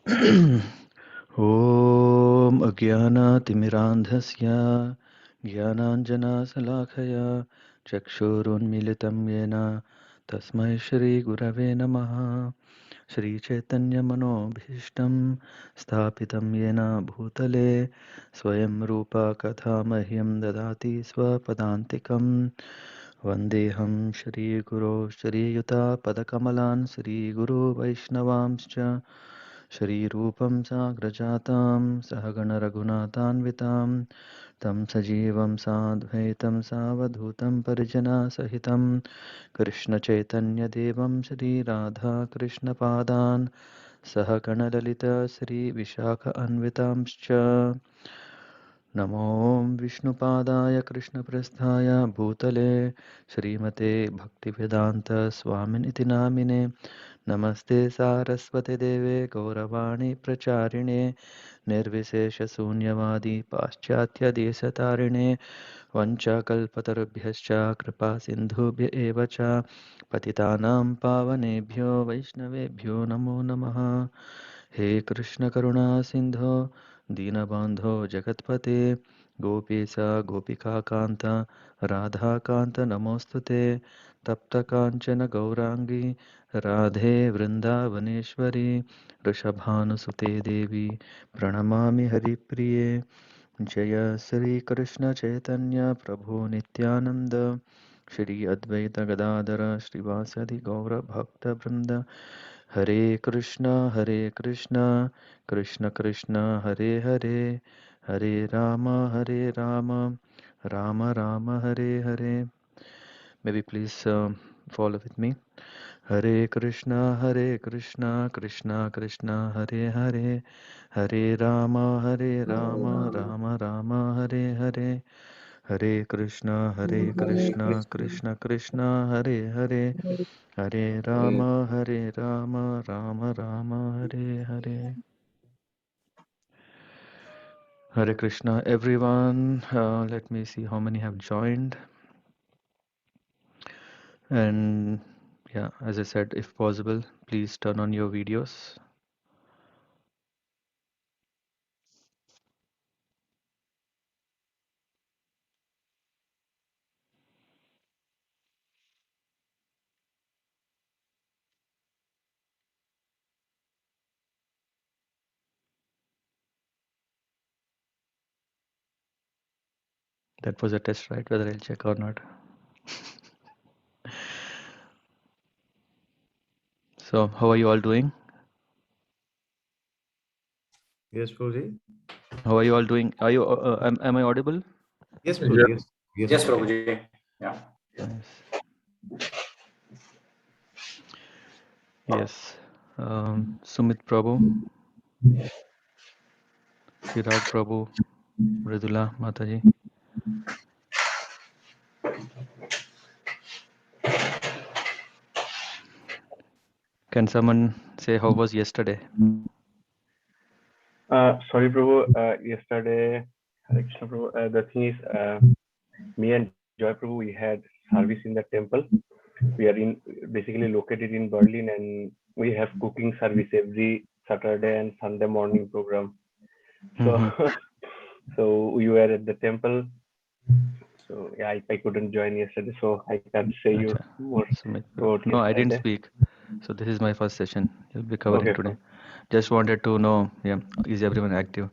ॐ अज्ञानातिमिरान्धस्य ज्ञानाञ्जनशलाखया चक्षुरुन्मीलितं येन तस्मै श्रीगुरवे नमः। श्रीचैतन्यमनोभीष्टं स्थापितं येन भूतले स्वयं रूपा कथा मह्यं ददाति स्वपदान्तिकं। वन्देऽहं श्रीगुरो श्रीयुतापदकमलान् श्रीगुरो वैष्णवांश्च श्रीरूपं साग्रजातां सहगणरघुनाथान्वितां तं सजीवं साद्वैतं सावधूतं परिजनसहितं कृष्णचैतन्यदेवं श्रीराधाकृष्णपादान् सहगणललिता श्रीविशाखान्वितांश्च नमो विष्णुपादाय कृष्णप्रस्थाय भूतले श्रीमते भक्तिवेदान्त स्वामिनिति नामिने नमस्ते सारस्वते देवे गौरवाणी प्रचारिणे निर्विशेषशून्यवादी पाश्चात्यदेशतारिणे वञ्चाकल्पतरुभ्यश्च कृपा सिन्धुभ्य एव च पतितानां पावनेभ्यो वैष्णवेभ्यो नमो नमः। हे कृष्ण करुणा सिन्धो दीनबन्धो जगत्पते गोपीश गोपिकान्त राधाकान्त नमोऽस्तुते तप्तकाञ्चन गौराङ्गी राधे वृन्दावनेश्वरी वृषभानुसुते देवी प्रणमामि हरिप्रिये। जय श्री कृष्ण चैतन्य प्रभु नित्यानंद श्री अद्वैत गदाधर श्रीवासदि गौर भक्त वृंद। हरे Krishna Krishna Krishna Hare Hare Hare Ram Ram Ram Hare Hare. May we please follow with me. Hare Krishna Krishna Krishna Hare Hare Hare Rama Rama Rama Hare Hare. Hare Krishna Krishna Krishna Hare Hare Hare Rama Rama Rama Hare Hare. Hare Krishna everyone. Let me see how many have joined. And yeah, as I said, if possible, please turn on your videos. That was a test, right? Whether I'll check or not. So, how are you all doing? Yes, Prabhuji. How are you all doing? Are you? Am I audible? Yes, Prabhuji. Yes, Prabhuji. Yeah. Nice. Yes. Sumit Prabhu, Chirag Prabhu, Mridula Mataji. Can someone say how was yesterday? Sorry, Prabhu. Yesterday, Hare Krishna, Prabhu, the thing is, me and Joy Prabhu, we had service in the temple. We are basically located in Berlin, and we have cooking service every Saturday and Sunday morning program. So, so we were at the temple. So yeah, I couldn't join yesterday, so I can't say you more Sumit. about No, I didn't yesterday. speak. So this is my first session. You'll be covering Okay, today. Just wanted to know, yeah, is everyone active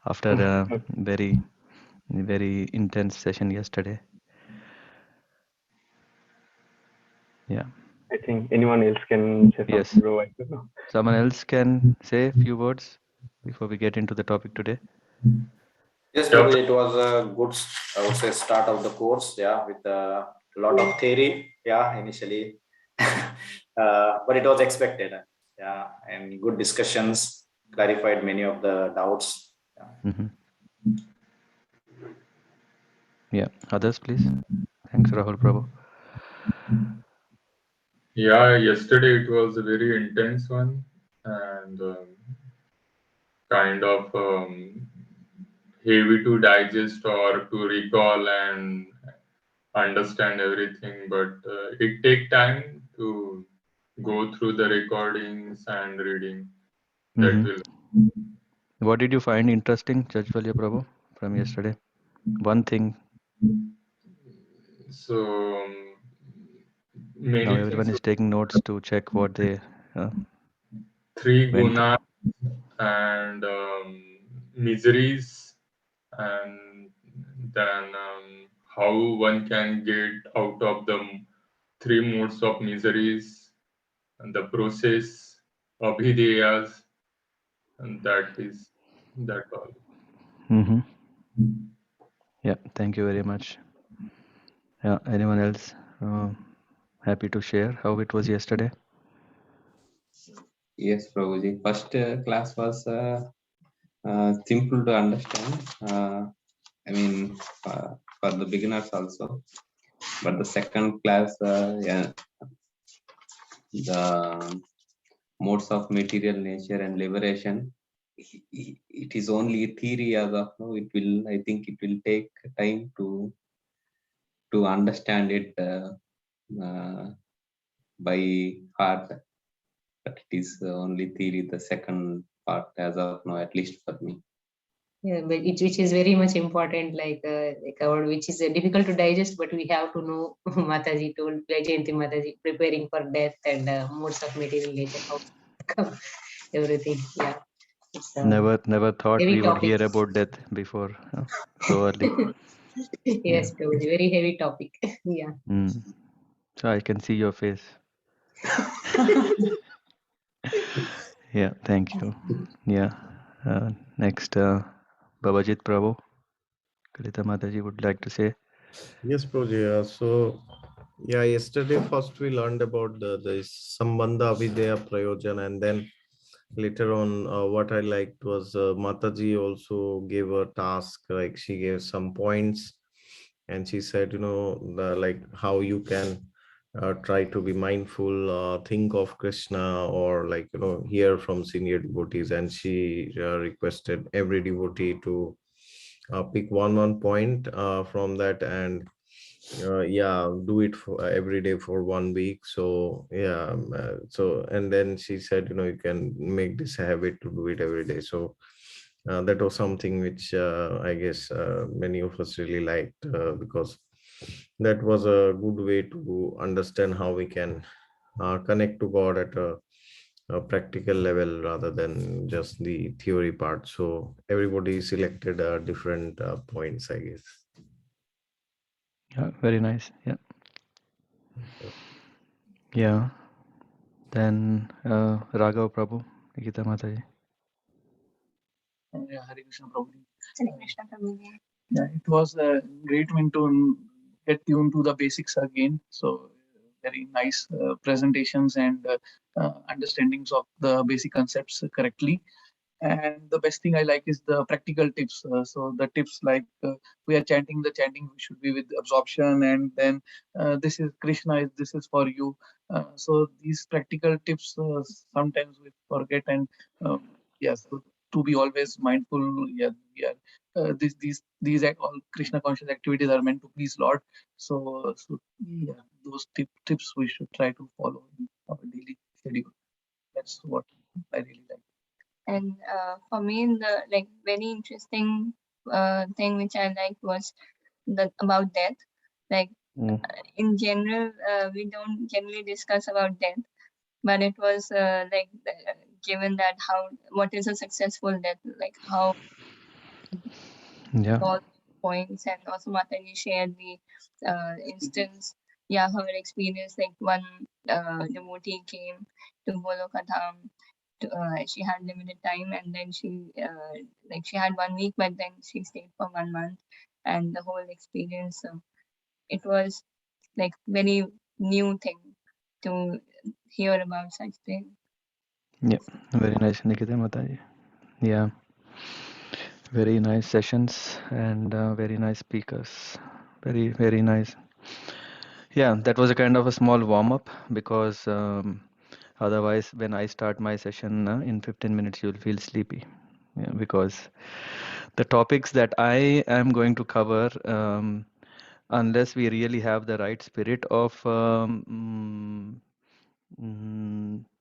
after a very intense session yesterday? Yeah. I think anyone else can say something, Yes. bro. I don't know. Someone else can say a few words before we get into the topic today. Yes, Prabhuji, it was a good, I would say, start of the course. Yeah, with a lot of theory. Yeah, initially, but it was expected. Yeah, and good discussions clarified many of the doubts. Yeah. Yeah. Others, please. Thanks, Rahul Prabhu. Yeah, yesterday it was a very intense one and kind of heavy to digest or to recall and understand everything, but it take time to go through the recordings and reading. That Mhm. will. What did you find interesting, Jajvalya Prabhu, from yesterday? One thing. So Now many everyone things. is taking notes to check what they uh, Three went. gunas and miseries, and then how one can get out of the three modes of miseries, and the process, abhideyas, and that all. Mm-hmm. Yeah, thank you very much. Yeah, anyone else happy to share how it was yesterday? Yes, Prabhuji. First class was simple to understand. I mean, for the beginners also. But the second class, yeah, the modes of material nature and liberation, it is only theory as of now. It will, I think, it will take time to understand it uh, by heart. But it is only theory. The second part, as of now, at least for me. Yeah, but which is very much important, like our, which is difficult to digest, but we have to know. Mataji told Jayanti Mataji, preparing for death and modes of material nature, how to come, everything. Yeah, it's Never thought heavy we would topic. hear about death before so early. Yes, Prabhuji, very heavy topic. Yeah. Mm. So I can see your face. Yeah, thank you. Yeah. Next, Babajit Prabhu, Kalita Mataji would like to say. Yes, Prabhuji. So, yeah, yesterday first we learned about the Sambandha Avideya Prayojan, and then later on, what I liked was Mataji also gave a task, like she gave some points, and she said, like how you can try to be mindful, think of Krishna, or like hear from senior devotees, and she requested every devotee to pick one point from that, and yeah, do it for every day for 1 week. So yeah, so and then she said, you can make this a habit to do it every day. So that was something which I guess many of us really liked, because that was a good way to understand how we can connect to God at a practical level rather than just the theory part. So everybody selected different points, I guess. Yeah, very nice. Yeah. Yeah. Then Raghav Prabhu, Nikita Mataji. Yeah, Hare Krishna Prabhuji. Yeah, it was a great win to get tuned to the basics again. So very nice presentations and understandings of the basic concepts correctly. And the best thing I like is the practical tips. So the tips like we are chanting, the chanting should be with absorption, and then this is Krishna, this is for you. So these practical tips sometimes we forget, and yes, to be always mindful. Yeah, we are these all Krishna conscious activities are meant to please Lord. So yeah, those tips we should try to follow in our daily schedule. That's what I really like. And for me, the very interesting thing which I liked was about death. Like in general, we don't generally discuss about death, but it was given that what is a successful death, like how Yeah. all points, and also Mataji shared the instance. Yeah, her experience, like one devotee came to Golokadham. She had limited time, and then she had 1 week, but then she stayed for 1 month, and the whole experience. It was like very new thing to hear about such thing. Yeah, very nice, Nikita Mataji. Yeah, very nice sessions and very nice speakers. Very, very nice. Yeah, that was a kind of a small warm up because otherwise, when I start my session in 15 minutes, you'll feel sleepy. Yeah, because the topics that I am going to cover, unless we really have the right spirit of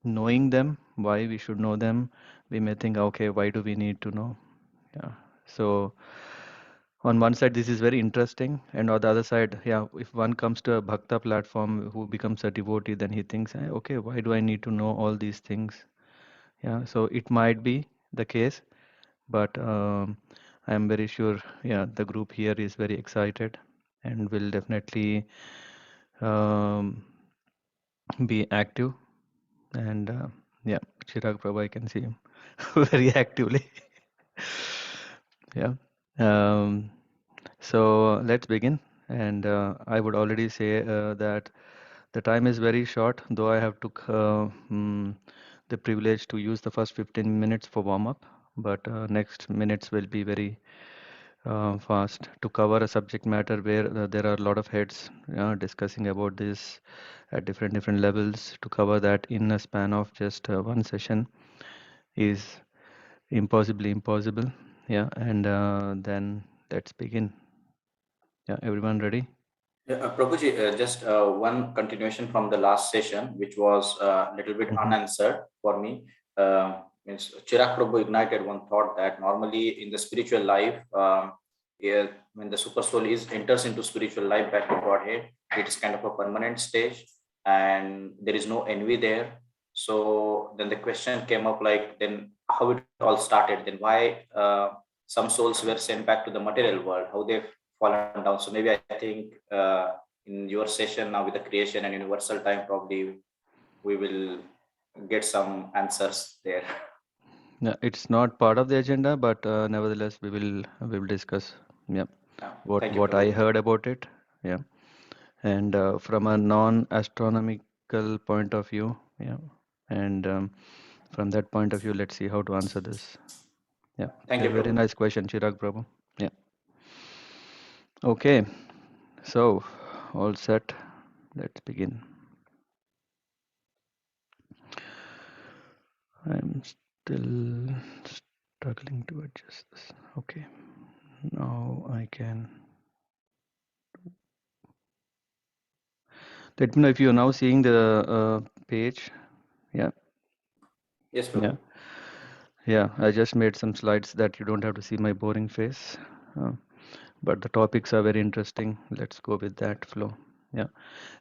knowing them, why we should know them, we may think, okay, why do we need to know? Yeah. So on one side, this is very interesting, and on the other side, yeah, if one comes to a bhakta platform who becomes a devotee, then he thinks, okay, why do I need to know all these things? Yeah. So it might be the case, but I am very sure, yeah, the group here is very excited and will definitely um, be active. And yeah, Chirag Prabhu, I can see him very actively. Yeah. Um, so let's begin. And I would already say that the time is very short, though I have took the privilege to use the first 15 minutes for warm up, but next minutes will be very fast to cover a subject matter where there are a lot of heads discussing about this at different levels. To cover that in a span of just one session is impossible. Yeah, and then let's begin. Yeah, everyone ready? Yeah, Prabhuji, just one continuation from the last session, which was a little bit unanswered for me. Means Chirag Prabhu ignited one thought that normally in the spiritual life, yeah, when the super soul enters into spiritual life back to Godhead, it is kind of a permanent stage, and there is no envy there. So then the question came up, like, then how it all started? Then why some souls were sent back to the material world? How they fallen down? So maybe I think in your session now with the creation and universal time, probably we will get some answers there. Yeah, it's not part of the agenda, but nevertheless, we will discuss. Yeah, Thank you, what I Prabhuji. heard about it. Yeah, and from a non-astronomical point of view. Yeah, and from that point of view, let's see how to answer this. Yeah, Thank a you, very Prabhuji. nice question, Chirag Prabhu. Yeah. Okay, so all set. Let's begin. I'm still struggling to adjust this. Okay, now I can. Let me know if you're now seeing the page. Yeah. Yes, Yeah. Prabhu. Yeah. I just made some slides that you don't have to see my boring face. But the topics are very interesting. Let's go with that flow. Yeah.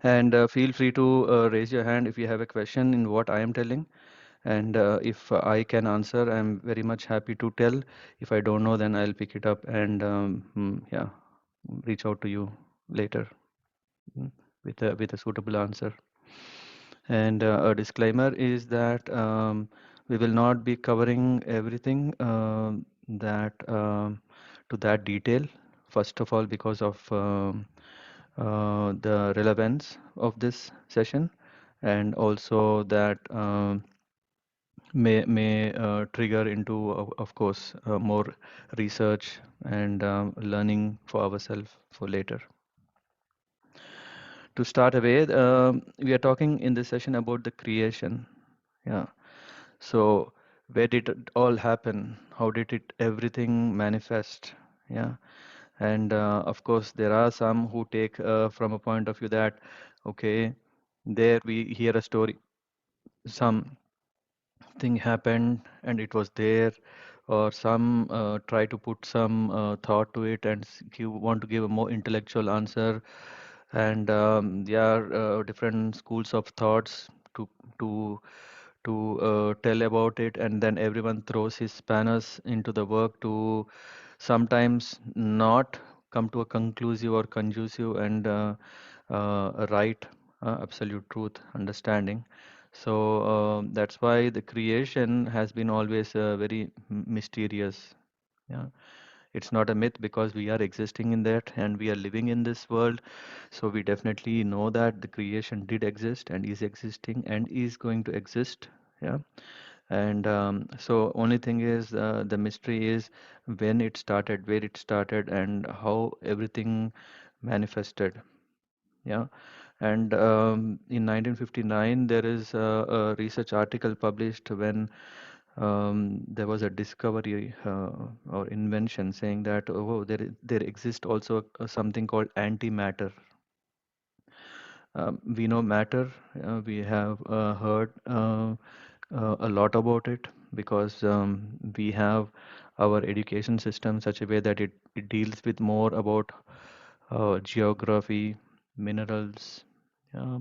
And feel free to raise your hand if you have a question in what I am telling. And if I can answer, I'm very much happy to tell. If I don't know, then I'll pick it up and yeah, reach out to you later with a suitable answer. And a disclaimer is that we will not be covering everything that to that detail. First of all, because of the relevance of this session, and also that may trigger into, of course, more research and learning for ourselves for later. To start away, we are talking in this session about the creation. Yeah. So where did it all happen? How did it everything manifest? Yeah. And of course, there are some who take from a point of view that, okay, there we hear a story, something happened and it was there, or some try to put some thought to it and want to give a more intellectual answer. And there are different schools of thoughts to to tell about it, and then everyone throws his spanners into the work to sometimes not come to a conclusive or conducive and right absolute truth understanding. So that's why the creation has been always very mysterious. Yeah, it's not a myth because we are existing in that and we are living in this world. So we definitely know that the creation did exist and is existing and is going to exist. Yeah. And so only thing is the mystery is when it started, where it started, and how everything manifested. Yeah. And in 1959, there is a research article published when there was a discovery or invention saying that, oh, there exists also something called antimatter. We know matter. We have heard a lot about it, because we have our education system such a way that it deals with more about geography, minerals, yeah,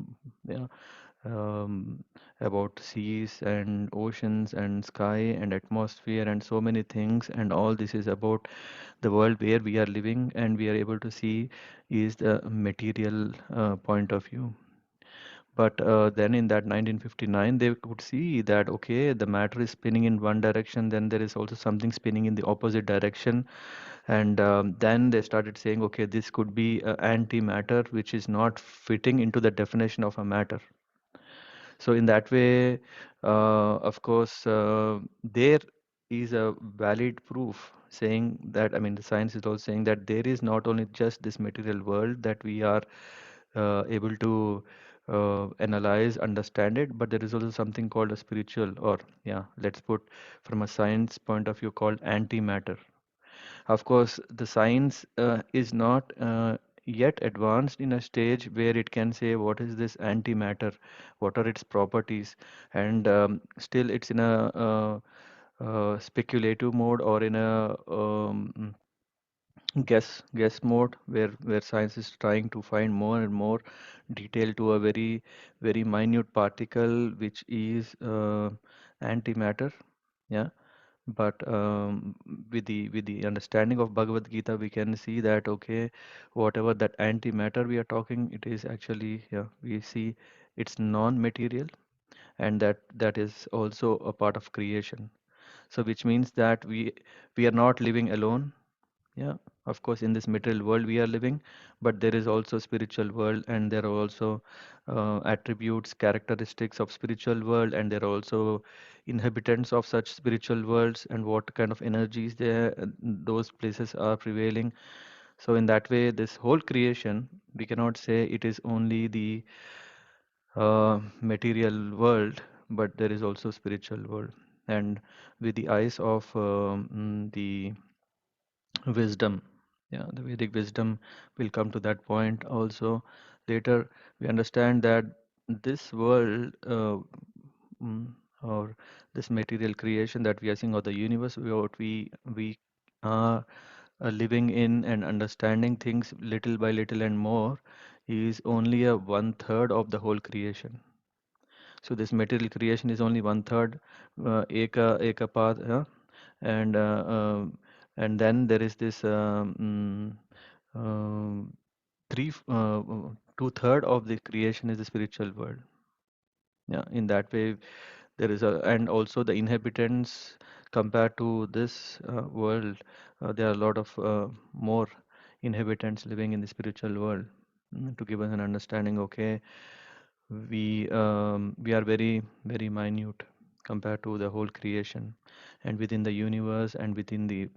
about seas and oceans and sky and atmosphere and so many things, and all this is about the world where we are living and we are able to see is the material point of view. But then in that 1959, they could see that, okay, the matter is spinning in one direction, then there is also something spinning in the opposite direction. And then they started saying, okay, this could be antimatter, which is not fitting into the definition of a matter. So in that way, of course, there is a valid proof saying that, I mean, the science is also saying that there is not only just this material world that we are able to analyze, understand it, but there is also something called a spiritual, or yeah, let's put from a science point of view, called antimatter. Of course, the science is not yet advanced in a stage where it can say what is this antimatter, what are its properties, and still it's in a speculative mode, or in a guess mode, where science is trying to find more and more detail to a very minute particle, which is antimatter. Yeah, but with the understanding of Bhagavad Gita, we can see that, okay, whatever that antimatter we are talking, it is actually, yeah, we see it's non-material, and that is also a part of creation. So which means that we are not living alone. Yeah, of course, in this material world we are living, but there is also spiritual world, and there are also attributes, characteristics of spiritual world, and there are also inhabitants of such spiritual worlds, and what kind of energies there those places are prevailing. So in that way, this whole creation, we cannot say it is only the material world, but there is also spiritual world. And with the eyes of the wisdom, yeah, the Vedic wisdom, will come to that point also. Later we understand that this world, mm, or this material creation that we are seeing, or the universe, what we are living in and understanding things little by little and more, is only a one third of the whole creation. So this material creation is only one third, eka path, and and then there is this three two-third of the creation is the spiritual world. Yeah, in that way, there is a, and also the inhabitants, compared to this world, there are a lot of more inhabitants living in the spiritual world. To give us an understanding, okay, we are very minute compared to the whole creation, and within the universe and within the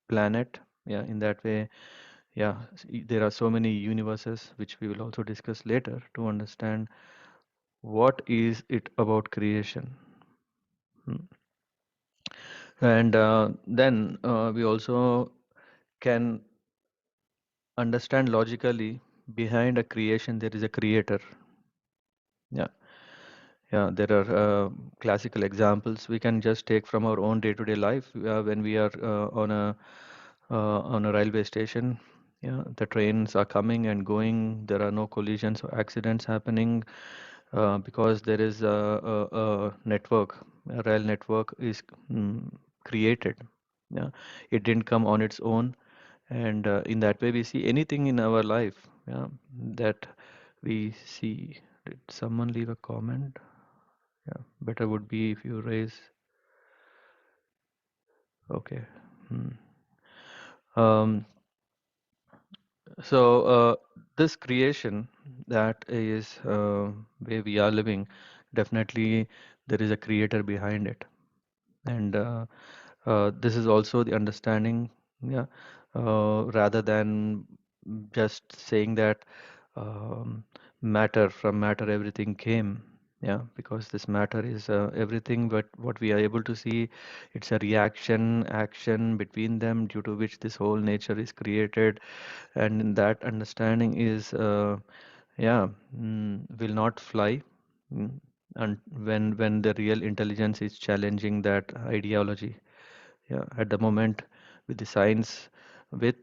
planet. Yeah, in that way, yeah, there are so many universes, which we will also discuss later, to understand what is it about creation. Hmm. And then we also can understand logically, behind a creation there is a creator. Yeah, yeah, there are classical examples we can just take from our own day-to-day life, when we are on a railway station. Yeah, the trains are coming and going, there are no collisions or accidents happening, because there is a network, a rail network is created. Yeah, it didn't come on its own, and in that way we see anything in our life, yeah, that we see. Did someone leave a comment? Yeah, better would be if you raise. Okay. Hmm. Um, so this creation that is where we are living, definitely there is a creator behind it, and this is also the understanding. Yeah, rather than just saying that matter, from matter everything came. Yeah, because this matter is everything, but what we are able to see, it's a reaction action between them, due to which this whole nature is created. And in that understanding is, yeah, will not fly. and when the real intelligence is challenging that ideology. Yeah, at the moment with the science, with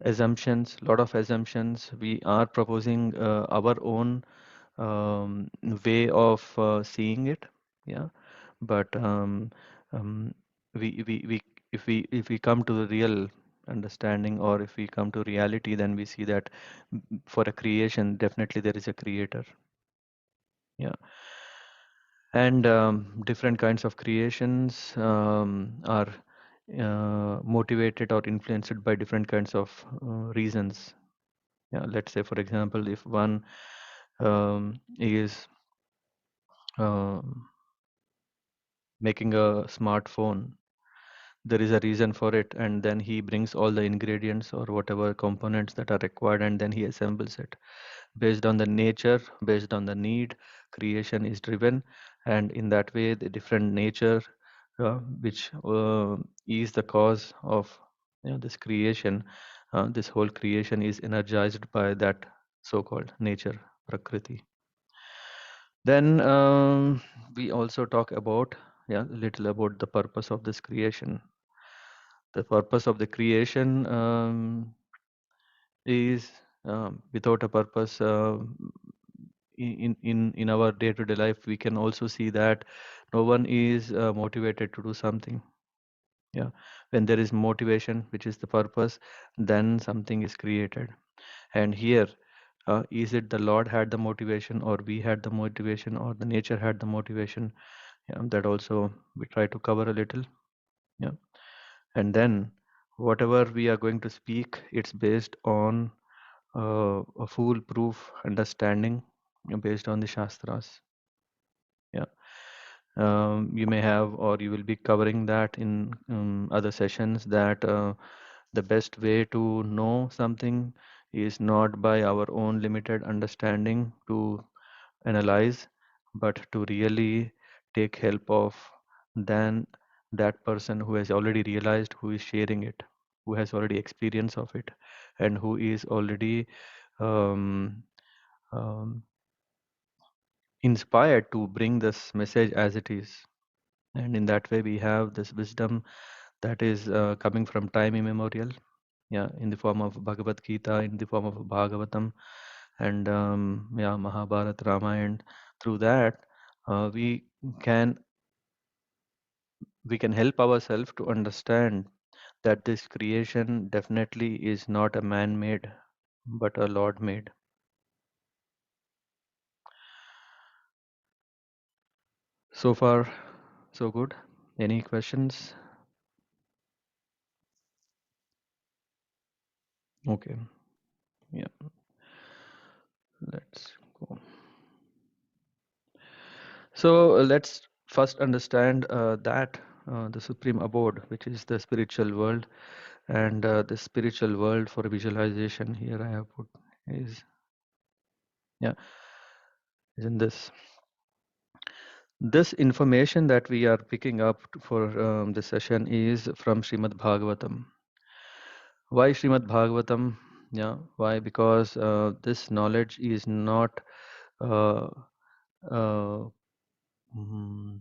assumptions, lot of assumptions, we are proposing our own way of seeing it. Yeah, but we if we come to the real understanding, or if we come to reality, then we see that for a creation, definitely there is a creator. Yeah, and different kinds of creations are motivated or influenced by different kinds of reasons. Yeah, let's say for example, if one is um, making a smartphone, there is a reason for it, and then he brings all the ingredients or whatever components that are required, and then he assembles it based on the nature, based on the need. Creation is driven, and in that way the different nature which is the cause of this creation, this whole creation is energized by that so-called nature, prakriti. Then we also talk about a little about the purpose of this creation. The purpose of the creation is without a purpose. In our day-to-day life, we can also see that no one is motivated to do something. Yeah, when there is motivation, which is the purpose, then something is created. And here, is it the Lord had the motivation, or we had the motivation, or the nature had the motivation? Yeah, that also we try to cover a little. Yeah, and then whatever we are going to speak, it's based on a foolproof understanding based on the Shastras. Yeah, you may have, or you will be covering that in other sessions, that the best way to know something is not by our own limited understanding to analyze, but to really take help of then that person who has already realized, who is sharing it, who has already experience of it, and who is already um, um, inspired to bring this message as it is. And in that way, we have this wisdom that is coming from time immemorial, yeah, in the form of Bhagavad Gita, in the form of Bhagavatam, and Mahabharata, Ramayana. Through that, we can help ourselves to understand that this creation definitely is not a man-made, but a Lord-made. So far, so good. Any questions? Okay. Yeah. Let's go. So let's first understand that the supreme abode, which is the spiritual world, and the spiritual world for visualization here I have put is is in this information that we are picking up for this session is from Srimad Bhagavatam. Why Srimad Bhagavatam? Yeah, why? Because this knowledge is not uh, uh, mm,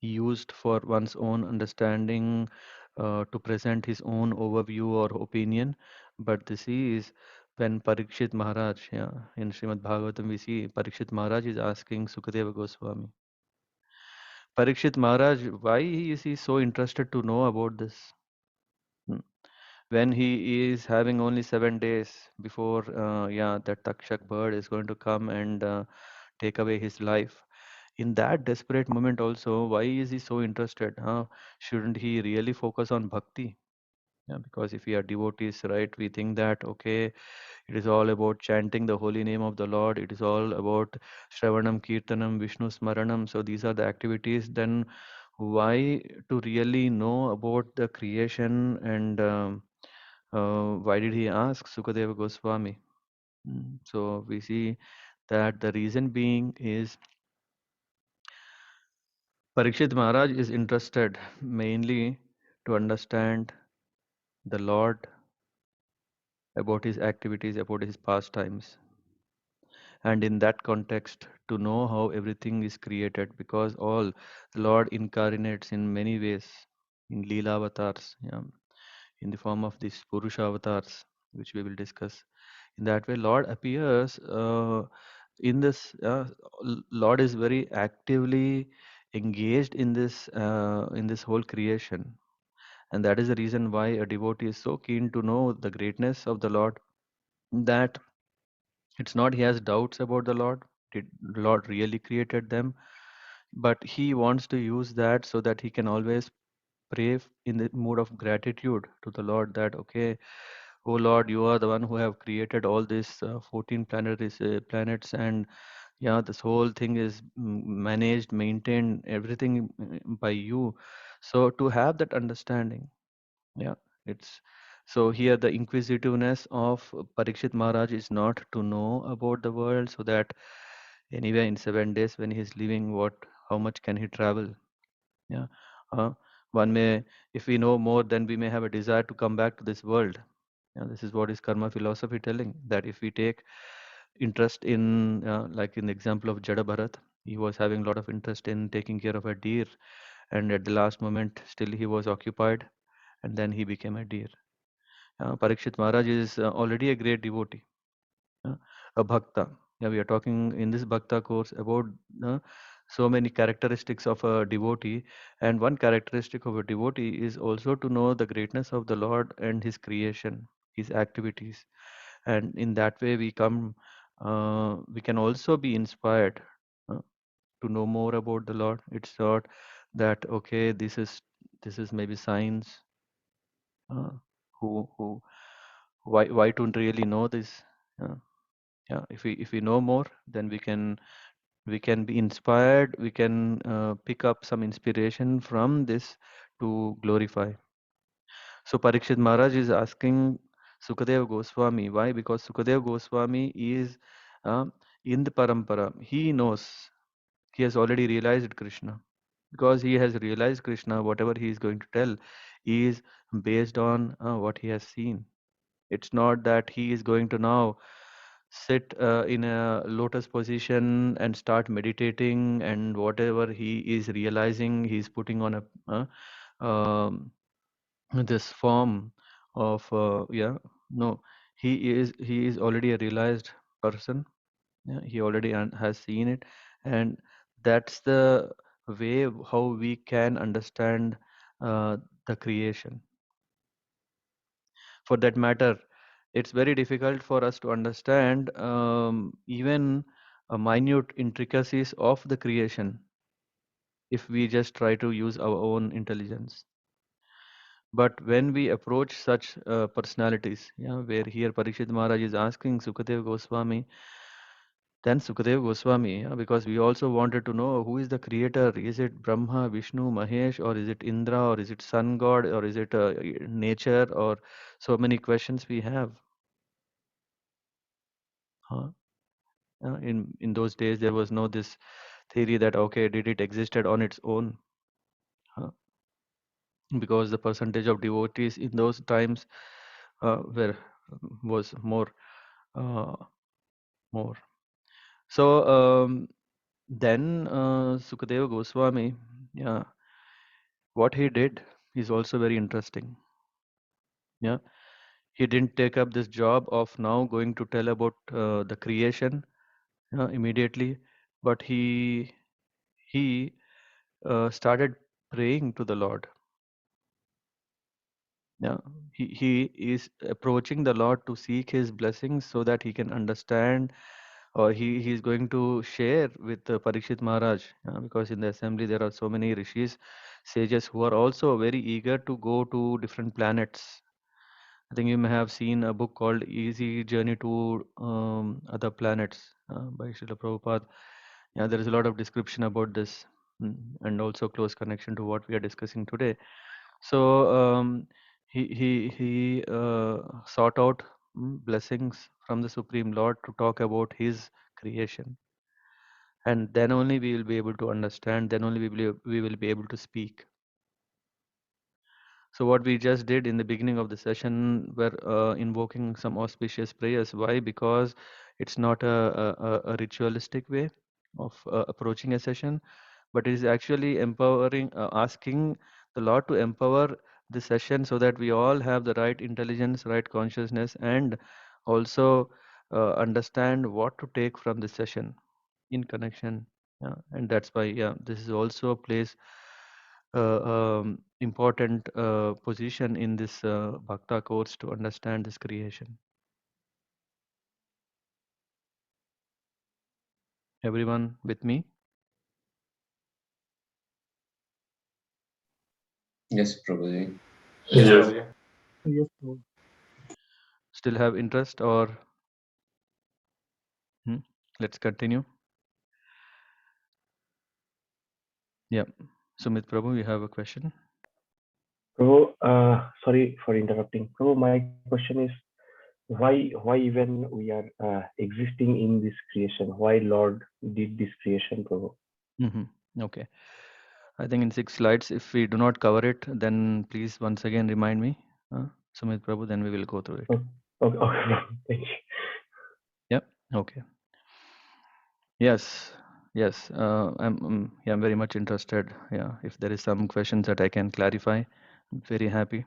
used for one's own understanding, to present his own overview or opinion, but this is when Parikshit Maharaj, in Srimad Bhagavatam we see Parikshit Maharaj is asking Sukadeva Goswami, Parikshit Maharaj, why is he so interested to know about this? Hmm. When he is having only 7 days before, that Takshak bird is going to come and take away his life. In that desperate moment also, why is he so interested? Shouldn't he really focus on bhakti? Yeah, because if we are devotees, right, we think that, okay, it is all about chanting the holy name of the Lord. It is all about Shravanam, Kirtanam, Vishnu Smaranam. So these are the activities. Then why to really know about the creation, and why did he ask Sukadeva Goswami? So we see that the reason being is Parikshit Maharaj is interested mainly to understand the Lord, about his activities, about his pastimes, and in that context to know how everything is created, because all the Lord incarnates in many ways in Leela avatars, yeah, in the form of these Purusha avatars, which we will discuss. In that way, Lord appears in this. Lord is very actively engaged in this whole creation, and that is the reason why a devotee is so keen to know the greatness of the Lord, that it's not he has doubts about the Lord. Did Lord really created them? But he wants to use that so that he can always pray in the mood of gratitude to the Lord, that okay, oh Lord, you are the one who have created all these 14 planets, and yeah, this whole thing is managed, maintained, everything by you. So to have that understanding, yeah, it's so here the inquisitiveness of Parikshit Maharaj is not to know about the world, so that anyway in 7 days when he is leaving, how much can he travel? Yeah, uh, one may, if we know more, then we may have a desire to come back to this world. Yeah, this is what is karma philosophy telling, that if we take interest in, like in the example of Jada Bharat, he was having a lot of interest in taking care of a deer, and at the last moment, still he was occupied, and then he became a deer. Parikshit Maharaj is already a great devotee, a bhakta. Yeah, we are talking in this bhakta course about so many characteristics of a devotee, and one characteristic of a devotee is also to know the greatness of the Lord and His creation, His activities, and in that way we can also be inspired uh, to know more about the Lord. It's not that okay, this is maybe science. Who why don't really know this? Uh, yeah, if we know more, then we can be inspired, we can pick up some inspiration from this to glorify. So Parikshit Maharaj is asking Sukadeva Goswami why, because Sukadeva Goswami is uh, in the parampara, he knows, he has already realized Krishna. Because he has realized Krishna, whatever he is going to tell is based on what he has seen. It's not that he is going to now sit in a lotus position and start meditating, and whatever he is realizing, he's putting on um, this form of yeah. No, he is already a realized person. Yeah, he already has seen it, and that's the way how we can understand the creation. For that matter, it's very difficult for us to understand even minute intricacies of the creation if we just try to use our own intelligence. But when we approach such personalities, yeah, where here Parikshit Maharaj is asking Sukadeva Goswami, then Sukadeva Goswami, yeah, because we also wanted to know who is the creator. Is it Brahma, Vishnu, Mahesh, or is it Indra, or is it Sun God, or is it nature, or so many questions we have. Huh? In those days, there was no this theory that okay, did it existed on its own? Huh? Because the percentage of devotees in those times was uh, more. So then Sukadeva Goswami, yeah, what he did is also very interesting. Yeah, he didn't take up this job of now going to tell about the creation immediately, but he started praying to the Lord. Yeah, he is approaching the Lord to seek His blessings so that he can understand, or he is going to share with Parikshit Maharaj, because in the assembly there are so many rishis, sages who are also very eager to go to different planets. I think you may have seen a book called Easy Journey to Other Planets by Srila Prabhupada. Yeah, there is a lot of description about this, and also close connection to what we are discussing today. So he sought out blessings from the Supreme Lord to talk about His creation, and then only we will be able to understand. Then only we will be able to speak. So what we just did in the beginning of the session were invoking some auspicious prayers. Why? Because it's not a ritualistic way. of approaching a session, but it is actually empowering, asking the Lord to empower the session so that we all have the right intelligence, right consciousness, and also understand what to take from the session in connection. And that's why, this is also a place, important position in this Bhakta course to understand this creation. Everyone with me? Yes, Prabhuji. Yes, Yes. Prabhuji. Yes, Prabhu. Still have interest, or let's continue? Yeah. Sumit Prabhu, you have a question? Prabhu, sorry for interrupting. Prabhu, my question is why even we are existing in this creation? Why Lord did this creation, Prabhu? Okay. I think in 6 slides, if we do not cover it, then please once again remind me, Sumit Prabhu, then we will go through it. Okay, Prabhu. Thank you. Yeah. Okay. Yes. Yes. I'm very much interested. Yeah. If there is some questions that I can clarify, I'm very happy.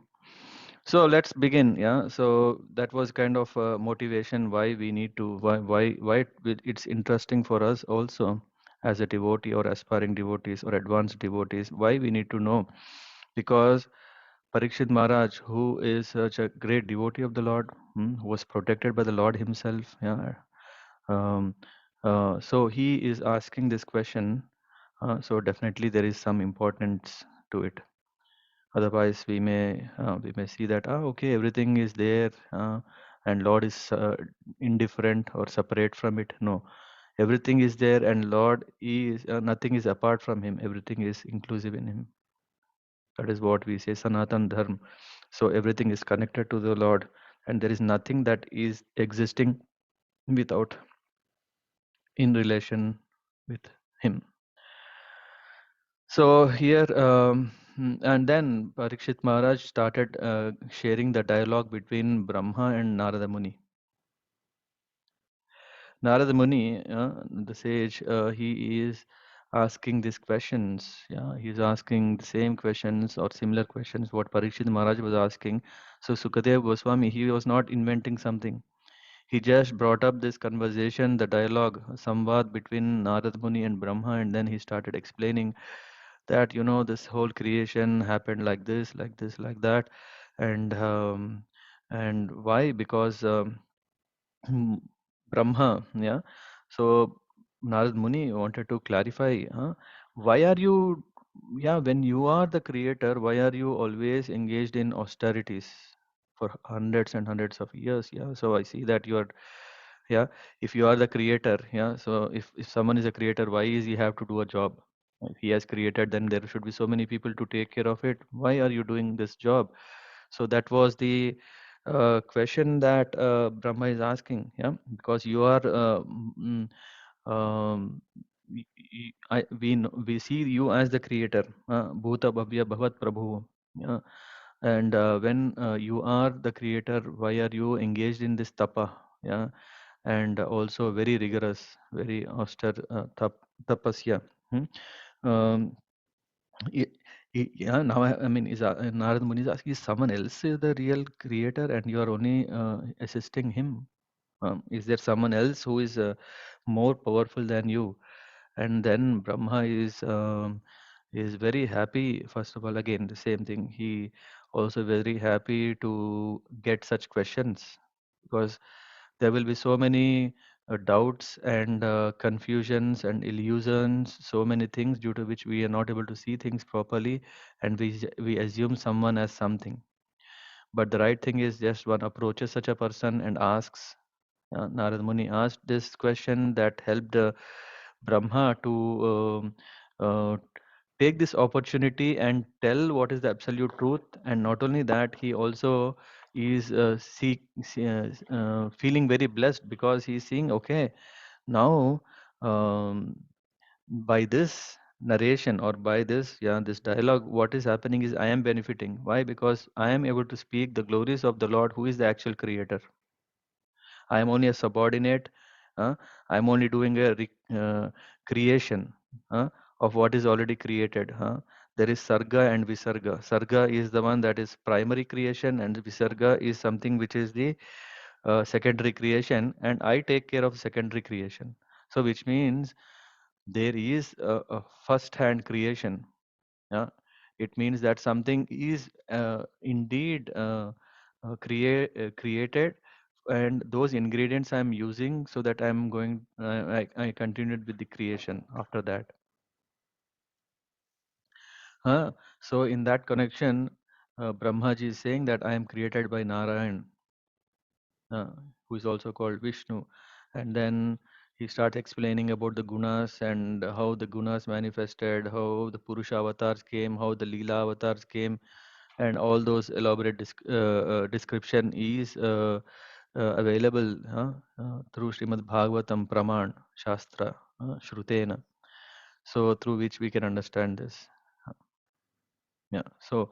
So let's begin. Yeah. So that was kind of a motivation why we need to, why it's interesting for us also as a devotee or aspiring devotees or advanced devotees, why we need to know. Because Parikshit Maharaj, who is such a great devotee of the Lord, who was protected by the Lord himself. Yeah. Um, so he is asking this question. So definitely there is some importance to it. Otherwise, we may see that okay, everything is there, and Lord is indifferent or separate from it. No, everything is there, and Lord is nothing is apart from Him. Everything is inclusive in Him. That is what we say, Sanatan Dharma. So everything is connected to the Lord, and there is nothing that is existing without in relation with Him. So here, and then Parikshit Maharaj started sharing the dialogue between Brahma and Narada Muni. Narada Muni, the sage, he is asking these questions. Yeah, he's asking the same questions or similar questions what Parikshit Maharaj was asking. So Sukadeva Goswami, he was not inventing something. He just brought up this conversation, the dialogue, samvad between Narada Muni and Brahma, and then he started explaining that this whole creation happened like this, like this, like that, and why? Because Brahma, yeah. So Narad Muni wanted to clarify, why are you, yeah, when you are the creator, why are you always engaged in austerities for hundreds and hundreds of years? Yeah. So I see that you are, yeah, if you are the creator, yeah. So if someone is a creator, why is he have to do a job? If he has created, then there should be so many people to take care of it. Why are you doing this job? So that was the question that Brahma is asking, yeah, because you are, we see you as the creator, Bhuta Bhavya Bhavat Prabhu, yeah, and when you are the creator, why are you engaged in this tapa, yeah, and also very rigorous, very austere tapasya. Um, yeah, now I mean, Narad Muni is asking, is someone else is the real creator and you are only assisting him? Is there someone else who is more powerful than you? And then Brahma is very happy. First of all, again the same thing. He also very happy to get such questions because there will be so many doubts and confusions and illusions, so many things due to which we are not able to see things properly, and we assume someone as something. But the right thing is just one approaches such a person and asks. Narad Muni asked this question that helped Brahma to take this opportunity and tell what is the absolute truth. And not only that, he also is feeling very blessed because he is seeing, okay, now by this narration or by this, yeah, this dialogue, what is happening is I am benefiting. Why? Because I am able to speak the glories of the Lord, who is the actual creator. I am only a subordinate. I'm only doing a creation of what is already created. There is Sarga and Visarga. Sarga is the one that is primary creation, and Visarga is something which is the secondary creation, and I take care of secondary creation. So which means there is a first-hand creation. It means that something is indeed created, and those ingredients I'm using, so that I'm going, I continued with the creation after that. So in that connection, Brahmaji is saying that I am created by Narayan, who is also called Vishnu. And then he starts explaining about the gunas and how the gunas manifested, how the Purusha avatars came, how the Leela avatars came, and all those elaborate description is available through Srimad Bhagavatam Praman Shastra, Shrutena. So through which we can understand this. Yeah. So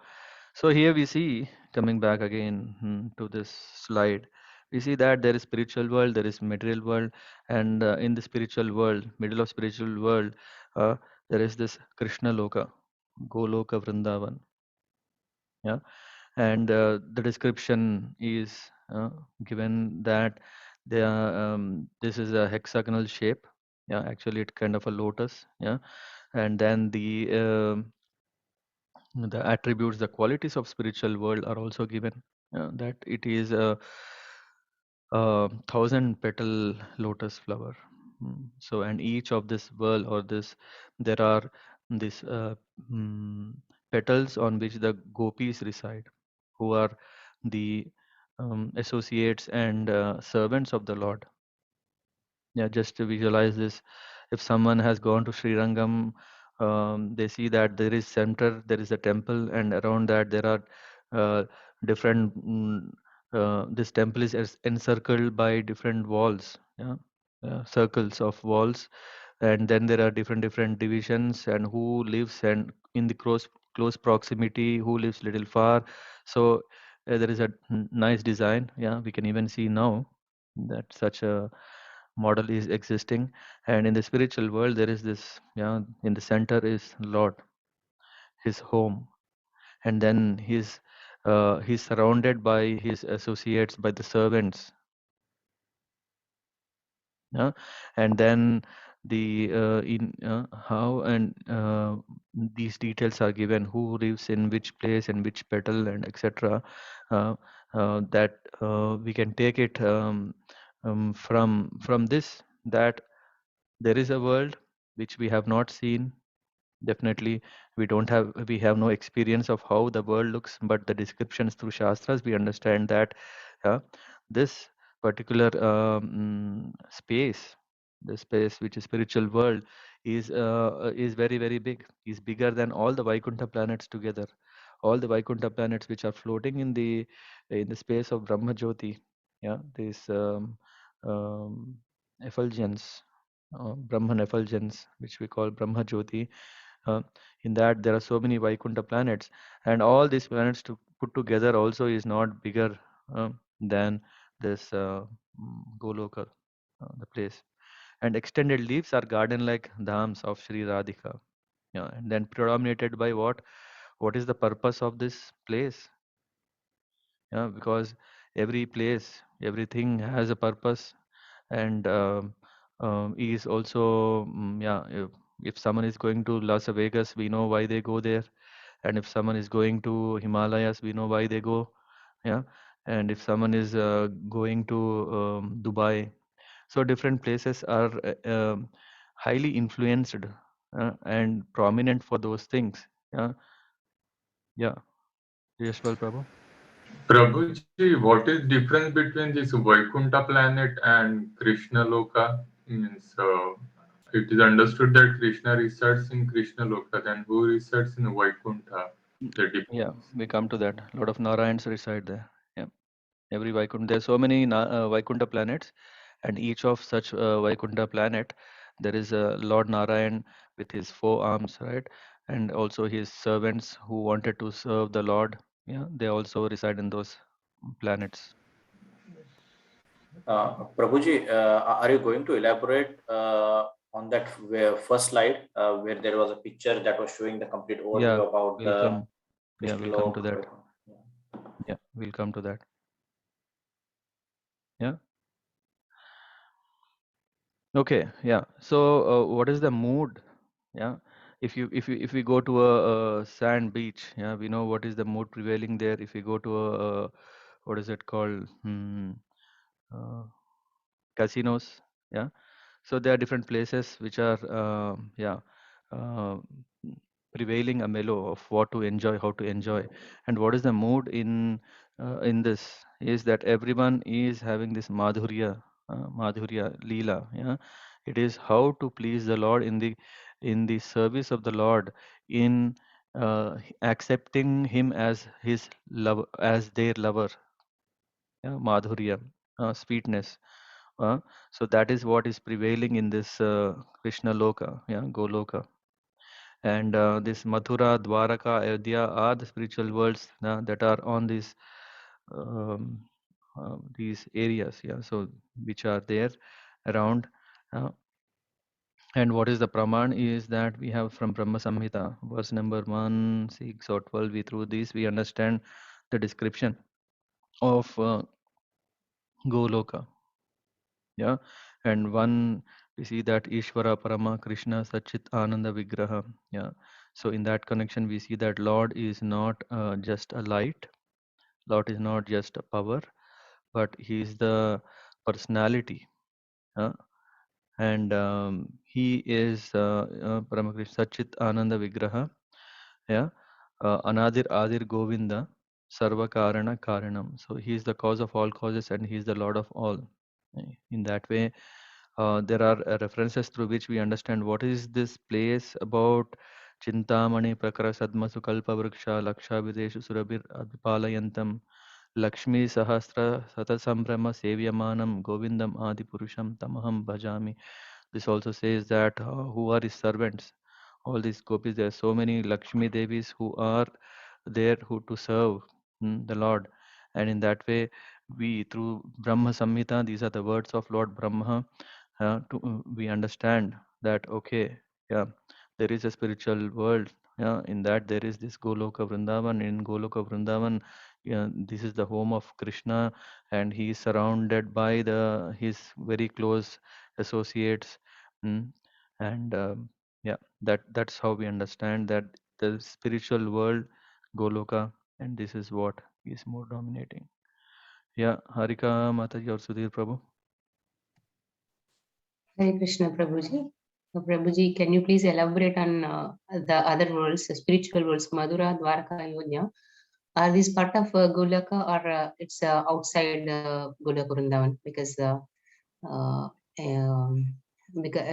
here we see, coming back again to this slide, we see that there is spiritual world, there is material world, and in the spiritual world, middle of spiritual world, there is this Krishna Loka, Goloka Vrindavan. Yeah, and the description is given that this is a hexagonal shape. Yeah, actually, it's kind of a lotus. Yeah, and then the attributes, the qualities of spiritual world are also given, that it is a 1,000 petal lotus flower. So, and each of this world or this, there are this petals on which the gopis reside, who are the associates and servants of the Lord. Yeah, just to visualize this, if someone has gone to Sri Rangam, they see that there is center, there is a temple, and around that there are different. This temple is encircled by different walls, yeah, circles of walls, and then there are different divisions, and who lives and in the close proximity, who lives little far. So there is a nice design. Yeah, we can even see now that such a model is existing. And in the spiritual world there is this, yeah, in the center is Lord, his home, and then he's surrounded by his associates, by the servants. Yeah, and then the in how and these details are given, who lives in which place and which petal and etc. That we can take it from this, that there is a world which we have not seen. Definitely, we have no experience of how the world looks, but the descriptions through Shastras, we understand that this particular space, the space which is spiritual world, is very big. Is bigger than all the Vaikuntha planets together. All the Vaikuntha planets which are floating in the space of Brahma Jyoti. Yeah, these effulgence, Brahman effulgence, which we call Brahma Jyoti. Uh, in that there are so many Vaikuntha planets, and all these planets to put together also is not bigger than this Goloka, the place. And extended leaves are garden-like dhams of Sri Radhika. Yeah, and then predominated by what? What is the purpose of this place? Yeah, because every place, everything has a purpose, and is also yeah. If someone is going to Las Vegas, we know why they go there, and if someone is going to Himalayas, we know why they go. Yeah, and if someone is going to Dubai, so different places are highly influenced and prominent for those things. Yeah, yeah. Yashpal Prabhu. Prabhuji, what is difference between this Vaikuntha planet and Krishna Loka? Means it is understood that Krishna resides in Krishna Loka, then who resides in Vaikuntha? The Yeah, we come to that. A lot of Narayans reside there. Yeah, every Vaikuntha. There's so many Vaikuntha planets, and each of such Vaikuntha planet, there is a Lord Narayan with his 4 arms, right? And also his servants who wanted to serve the Lord. Yeah, they also reside in those planets. Prabhuji, are you going to elaborate on that first slide where there was a picture that was showing the complete overview Yeah, about we'll the come. Yeah, Krishna we'll come to Lok? that. Yeah, we'll come to that. Yeah. Okay. Yeah. So, what is the mood? Yeah. If we go to a sand beach, yeah, we know what is the mood prevailing there. If we go to a what is it called? Uh, casinos. Yeah. So there are different places which are yeah uh, prevailing a mellow of what to enjoy, how to enjoy, and what is the mood in this is that everyone is having this madhurya leela. Yeah, it is how to please the Lord in the service of the Lord, in accepting Him as his love, as their lover. Yeah, madhurya, sweetness. uh, so that is what is prevailing in this Krishna Loka, yeah, Goloka. And this Mathura, Dwaraka, Ayodhya are the spiritual worlds that are on um, these areas, yeah. So which are there around. Uh, and what is the Praman is that we have from Brahma Samhita, verse number 1, 6 or 12. We through this we understand the description of Goloka. Yeah, and one we see that Ishvara Parama Krishna Sachit Ananda Vigraha. Yeah, so in that connection we see that Lord is not just a light, Lord is not just a power, but He is the personality. uh, and He is Parama Krishna Sachit Ananda Vigraha. Yeah, Anadir Adir Govinda Sarva Karana Karanam. So He is the cause of all causes and He is the Lord of all. In that way, there are references through which we understand what is this place about Chintamani Prakara Sadmasu Kalpa Vriksha Laksha Videshu Surabhir Adipalayantam Lakshmi Sahasra Satasambrama Sevyamanam Govindam Adi Purusham Tamaham Bhajami. This also says that who are his servants, all these gopis, there are so many Lakshmi Devis who are there who to serve the Lord. And in that way, we through Brahma Samhita, these are the words of Lord Brahma, we understand that okay, yeah, there is a spiritual world. Yeah, in that there is this Goloka Vrindavan. In Goloka Vrindavan, yeah, this is the home of Krishna, and he is surrounded by his very close associates. mm, and yeah, that's how we understand that the spiritual world, Goloka, and this is what is more dominating. Yeah, Harika Mataji or Sudhir Prabhu. Hare Krishna, Prabhuji. So, Prabhuji, can you please elaborate on the other worlds, the spiritual worlds, Madhura, Dwarka, Ayodhya? Are these part of Golaka or it's outside Golaka Vrindavan? Because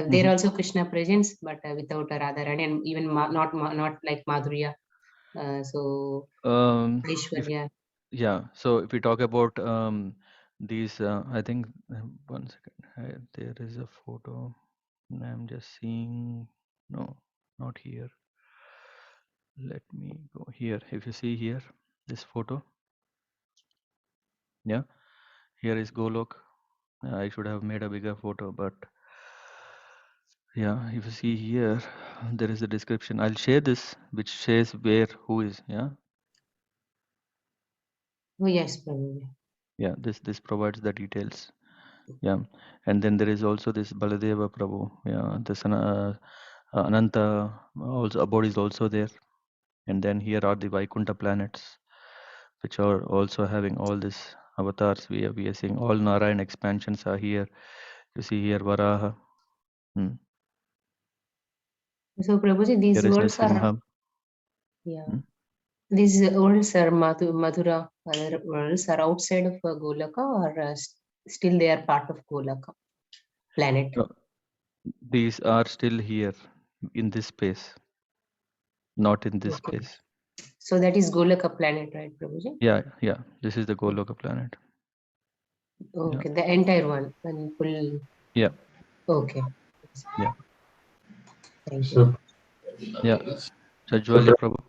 there also Krishna presence, but without Radharani, and even not like Madhurya. So If Aishwarya. yeah, so if we talk about these, I think one second, there is a photo. I'm just seeing. No, not here. Let me go here. If you see here, this photo, yeah, here is Golok. I should have made a bigger photo, but yeah, if you see here, there is a description. I'll share this, which says where who is. Yeah, Oh yes, Prabhuji. yeah. This provides the details. Yeah, and then there is also this Baladeva Prabhu. Yeah, this Ananta also abode is also there, and then here are the Vaikunta planets, which are also having all these avatars. We are seeing all Narayan expansions are here. You see here Varaha. So Prabhuji, these Here is worlds are Nrsimha. these worlds are Madhura, other worlds are outside of Golaka, or still they are part of Golaka planet. No, these are still here in this space, not in this Okay. space. So that is Golaka planet, right, Prabhuji? Yeah. This is the Goloka planet. Okay, the entire one and full. Yeah. Okay. Yeah. Thank you. So, Yeah. so Sajwalya Prabhu.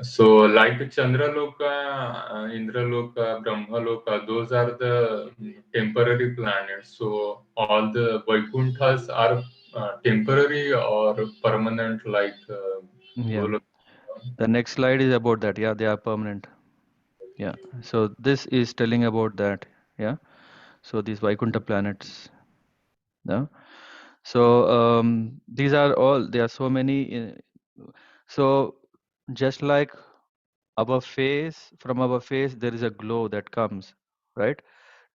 So, like Chandraloka, Indraloka, Brahmaloka, those are the temporary planets. So, all the Vaikunthas are temporary or permanent, like Yeah. Goloka. The next slide is about that. Yeah, they are permanent. Yeah. So this is telling about that. Yeah. So these Vaikuntha planets. Yeah. So these are all. There are so many. So just like our face, from our face, there is a glow that comes, right?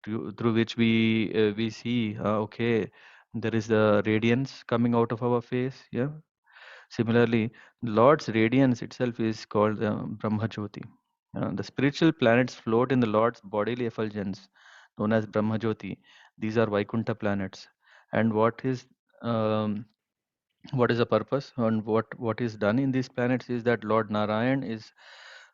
Through which we see. Okay, there is the radiance coming out of our face. Yeah. Similarly, Lord's radiance itself is called Brahma Jyoti. The spiritual planets float in the Lord's bodily effulgence, known as Brahma Jyoti. These are Vaikuntha planets. And um, what is the purpose and what is done in these planets is that Lord Narayan is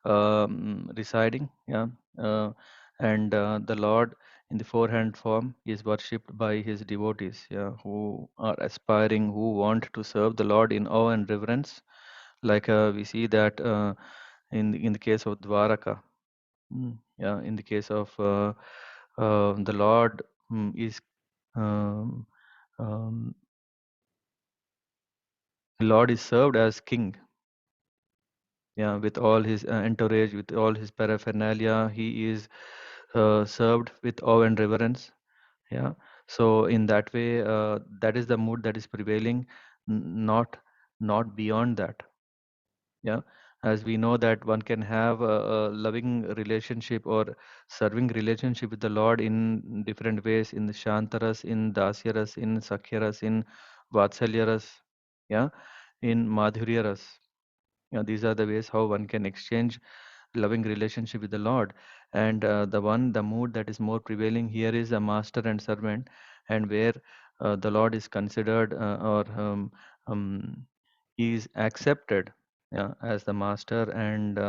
residing, yeah, uh, and the Lord in the four-hand form is worshipped by his devotees, yeah, who are aspiring, who want to serve the Lord in awe and reverence, like we see that in the case of Dwaraka. Yeah, in the case of the Lord is um, um, the Lord is served as king, yeah, with all his entourage, with all his paraphernalia. He is served with awe and reverence. Yeah. So in that way, that is the mood that is prevailing, not beyond that. Yeah. As we know that one can have a loving relationship or serving relationship with the Lord in different ways, in the Shantaras, in Dasyaras, in Sakhyaras, in Vatsalyaras, yeah, in Madhuryaras. Yeah, these are the ways how one can exchange loving relationship with the Lord. And the mood that is more prevailing here is a master and servant, and where the Lord is considered or he is accepted, yeah, as the master, and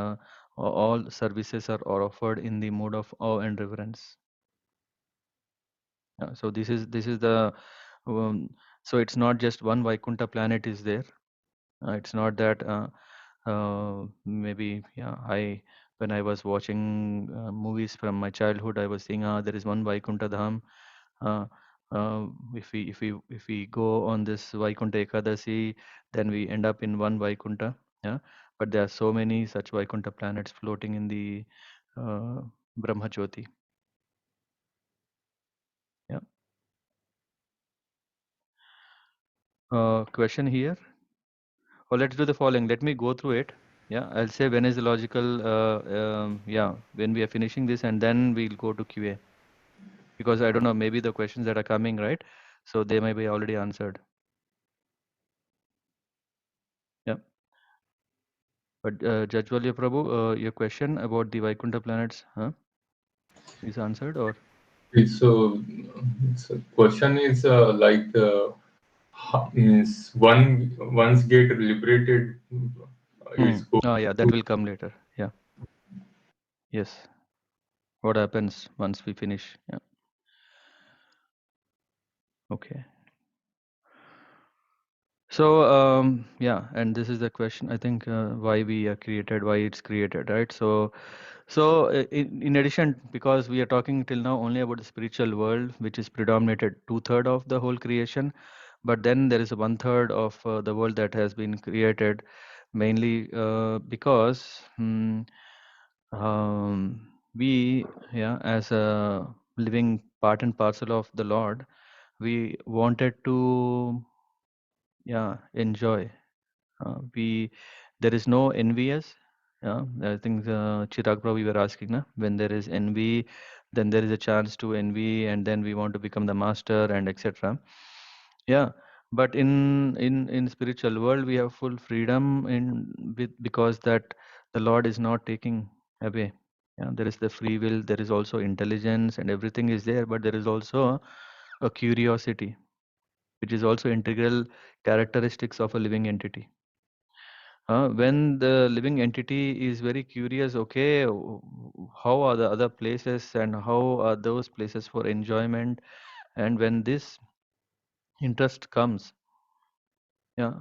all services are offered in the mood of awe and reverence. Yeah, so this is the um, so it's not just one Vaikuntha planet is there. It's not that. Maybe, yeah, when I was watching movies from my childhood, I was seeing there is one Vaikuntha Dham. Uh, if we go on this Vaikuntha Ekadasi, then we end up in one Vaikuntha. Yeah, but there are so many such Vaikuntha planets floating in the Brahma Jyoti. Yeah. Question here. Or let's do the following. Let me go through it. Yeah, I'll say when is the logical. Yeah, when we are finishing this, and then we'll go to QA. Because I don't know, maybe the questions that are coming, right? So they may be already answered. Yeah. But Jajwalya Prabhu, your question about the Vaikuntha planets, is answered or? So question is means once get liberated, it's go Oh, yeah, that will come later. Yeah. Yes. What happens once we finish? Yeah. Okay. So yeah, and this is the question. I think why we are created, why it's created, right? So in addition, because we are talking till now only about the spiritual world, which is predominated 2/3 of the whole creation, but then there is a 1/3 of the world that has been created mainly because we, yeah, as a living part and parcel of the Lord, we wanted to, yeah, enjoy. We There is no envious. Yeah, I think Chirag Prabhu, we were asking, na? When there is envy, then there is a chance to envy, and then we want to become the master and etc. Yeah, but in spiritual world, we have full freedom because that the Lord is not taking away. Yeah, there is the free will, there is also intelligence, and everything is there, but there is also a curiosity, which is also integral characteristics of a living entity. When the living entity is very curious, okay, how are the other places and how are those places for enjoyment? And when this interest comes, yeah,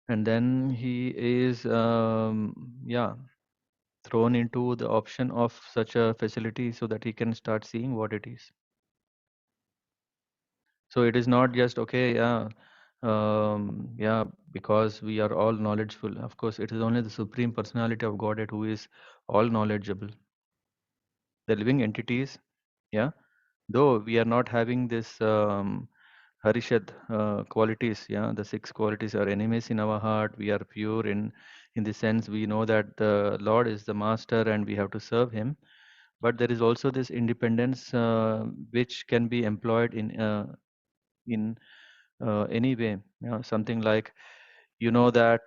and then he is, yeah, thrown into the option of such a facility so that he can start seeing what it is. So it is not just okay, yeah, because we are all knowledgeful. Of course, it is only the Supreme Personality of Godhead who is all knowledgeable. The living entities, yeah, though we are not having this Harishad qualities, yeah, the 6 qualities are enemies in our heart. We are pure in the sense we know that the Lord is the master and we have to serve him. But there is also this independence which can be employed in any way. You know, something like you know that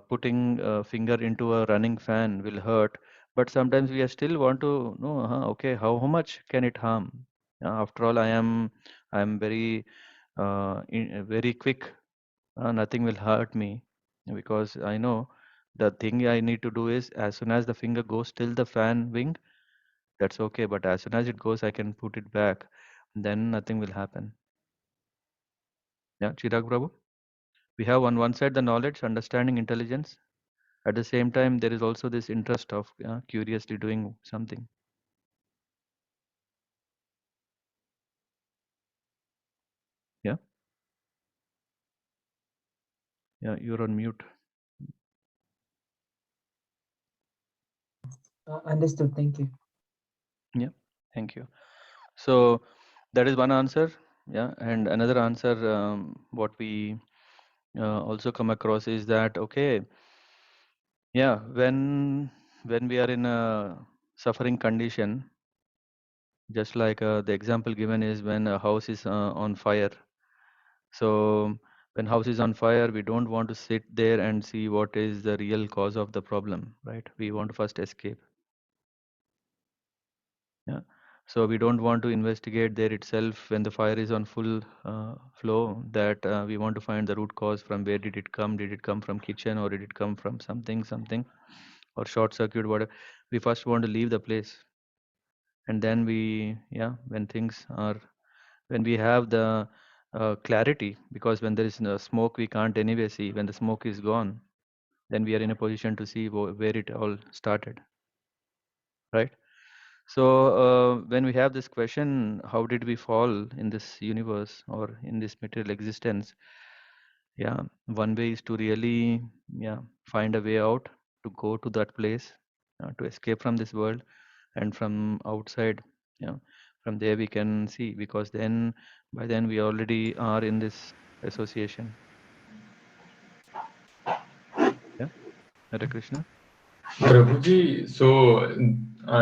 putting a finger into a running fan will hurt, but sometimes we are still want to know, okay, how much can it harm? After all, I am very very quick. Nothing will hurt me because I know the thing I need to do is as soon as the finger goes till the fan wing, that's okay. But as soon as it goes, I can put it back. Then nothing will happen. Yeah, Chirag Prabhu. We have on one side the knowledge, understanding, intelligence. At the same time, there is also this interest of curiously doing something. Yeah, yeah, you're on mute. Understood. Thank you. Yeah, thank you. So that is one answer. Yeah, and another answer, what we also come across is that okay, yeah, when we are in a suffering condition, just like the example given is when a house is on fire. So when house is on fire, we don't want to sit there and see what is the real cause of the problem, right? We want to first escape. Yeah. So we don't want to investigate there itself when the fire is on full flow, that we want to find the root cause from where did it come? Did it come from kitchen or did it come from something or short circuit, whatever? We first want to leave the place. And then we, yeah, when we have the clarity, because when there is no smoke, we can't anyway see. When the smoke is gone, then we are in a position to see where it all started, right? So when we have this question, how did we fall in this universe or in this material existence? Yeah, one way is to really, yeah, find a way out, to go to that place, to escape from this world, and from outside, yeah, from there we can see, because then by then we already are in this association. Yeah, Hare Krishna. Prabhuji, so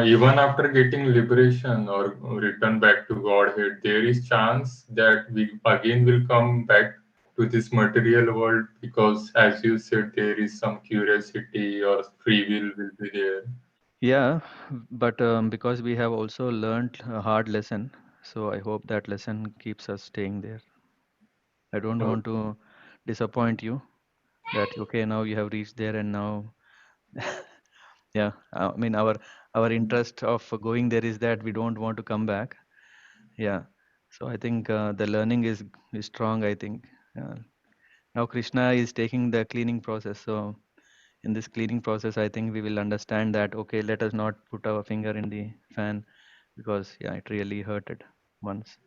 even after getting liberation or return back to Godhead, there is chance that we again will come back to this material world, because as you said, there is some curiosity or free will be there. Yeah, but because we have also learned a hard lesson, so I hope that lesson keeps us staying there. I don't Oh, want to disappoint you that okay, now you have reached there and now yeah, I mean our interest of going there is that we don't want to come back. Yeah, so I think the learning is strong, I think. Now Krishna is taking the cleaning process, so in this cleaning process I think we will understand that okay, let us not put our finger in the fan, because yeah, it really hurted once.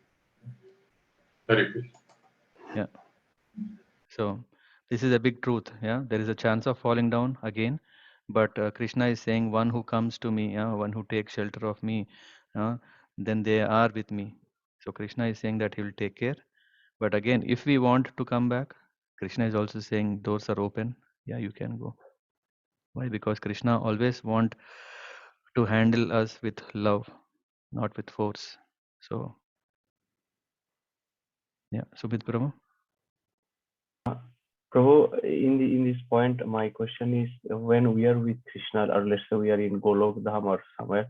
very good. Yeah, so this is a big truth. Yeah, there is a chance of falling down again, but Krishna is saying, one who comes to me, yeah, one who takes shelter of me, uh, then they are with me. So Krishna is saying that he will take care. But again, if we want to come back, Krishna is also saying doors are open. Yeah, you can go. Why? Because Krishna always want to handle us with love, not with force. So yeah, Subhit Prabhu. Prabhu, in this point, my question is, when we are with Krishna, or let's say we are in Golok Dham or somewhere,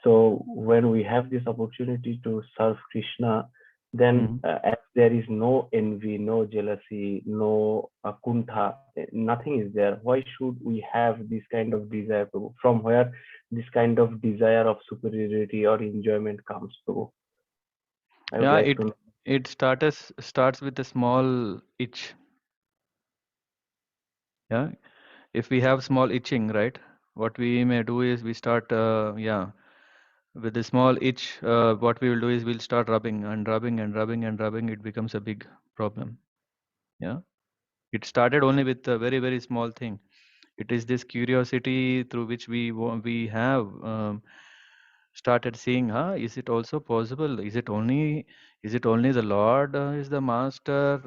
so when we have this opportunity to serve Krishna, then as there is no envy, no jealousy, no kuntha, nothing is there. Why should we have this kind of desire, Prabhu? From where this kind of desire of superiority or enjoyment comes, Prabhu? I would Yeah, like to know. it starts with a small itch. Yeah, if we have small itching, right? what we may do is we start, with a small itch, what we will do is we'll start rubbing and rubbing and rubbing and rubbing. It becomes a big problem. Yeah. It started only with a very, very small thing. It is this curiosity through which we have started seeing, is it also possible? Is it only the Lord is the master?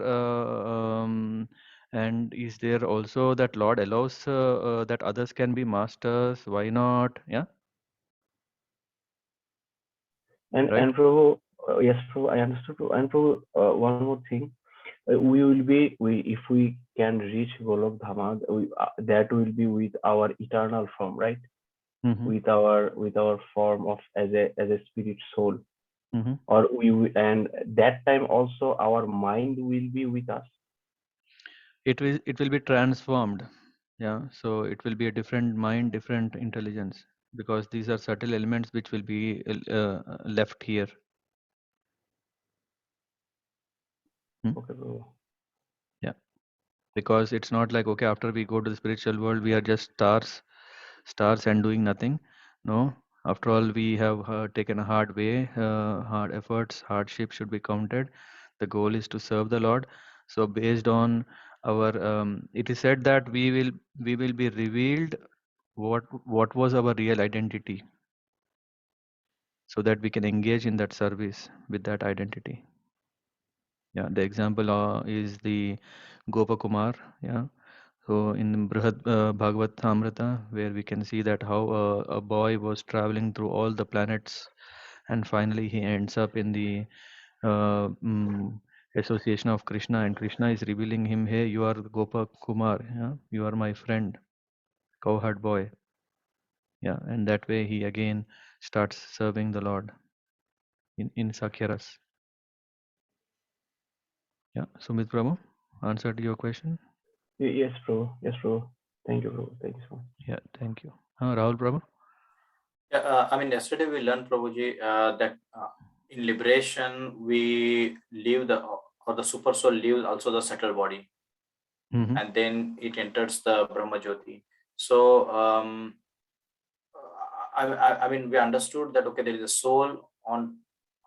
And is there also that Lord allows that others can be masters? Why not? Yeah, And right. Prabhu, yes, Prabhu, I understood. Prabhu. And Prabhu, one more thing, we if we can reach Golok Dhama, that will be with our eternal form, right? Mm-hmm. With our form of as a spirit soul, Mm-hmm. or and that time also our mind will be with us. It will be transformed. Yeah, so it will be a different mind, different intelligence, because these are subtle elements which will be left here. Hmm? Okay, Prabhu. Yeah, because it's not like, okay, after we go to the spiritual world, we are just stars and doing nothing. No, after all, we have taken a hard way, hard efforts, hardship should be counted. The goal is to serve the Lord. So based on our, it is said that we will be revealed what was our real identity, so that we can engage in that service with that identity. Yeah, the example is the Gopakumar. Yeah, so in Brihad Bhagavatamrita, where we can see that how a boy was traveling through all the planets, and finally he ends up in the uh, mm, association of Krishna, and Krishna is revealing him, hey, you are Gopakumar, yeah, you are my friend, cowherd boy. Yeah, and that way he again starts serving the Lord in Sakyaras. Yeah, Sumit Prabhu, answered your question. Yes, Prabhu. Yes, Prabhu. Thank you, Prabhu. Thank you so much. Yeah, thank you. Rahul Prabhu. Yeah, I mean, yesterday we learned, Prabhuji, that in liberation we leave or the super soul leaves also the subtle body, and then it enters the Brahma Jyoti. So, I mean, we understood that, okay, there is a soul,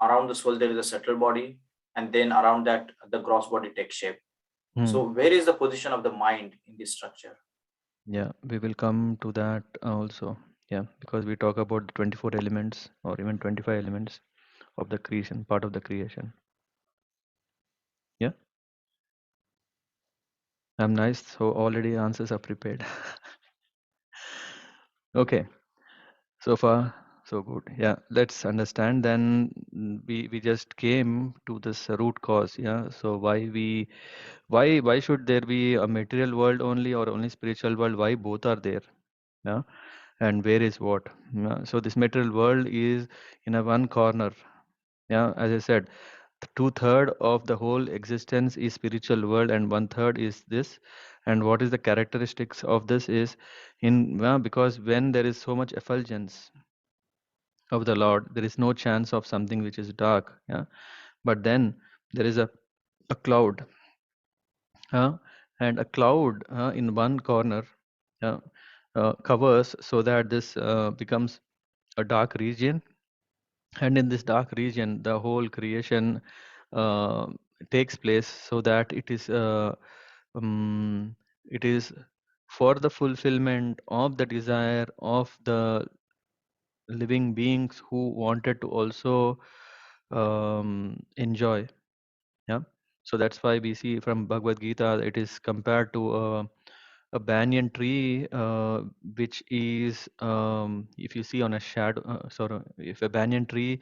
around the soul there is a subtle body, and then around that the gross body takes shape. So where is the position of the mind in this structure? Yeah, we will come to that also. Yeah, because we talk about the 24 elements or even 25 elements of the creation, part of the creation. Yeah, I'm nice. So already answers are prepared. Okay, so far so good. Yeah, let's understand. Then we just came to this root cause. Yeah, so why should there be a material world only or only spiritual world? Why both are there? Yeah, and where is what? Yeah, so this material world is in a one corner. Yeah, as I said, 2/3 of the whole existence is spiritual world, and 1/3 is this. And what is the characteristics of this is because when there is so much effulgence of the Lord, there is no chance of something which is dark. Yeah, but then there is a cloud, and a cloud in one corner uh, covers so that this becomes a dark region, and in this dark region the whole creation uh, takes place, so that um, it is for the fulfillment of the desire of the living beings who wanted to also enjoy. Yeah, so that's why we see from Bhagavad Gita it is compared to a banyan tree, which is, if you see on a shadow, sorry, if a banyan tree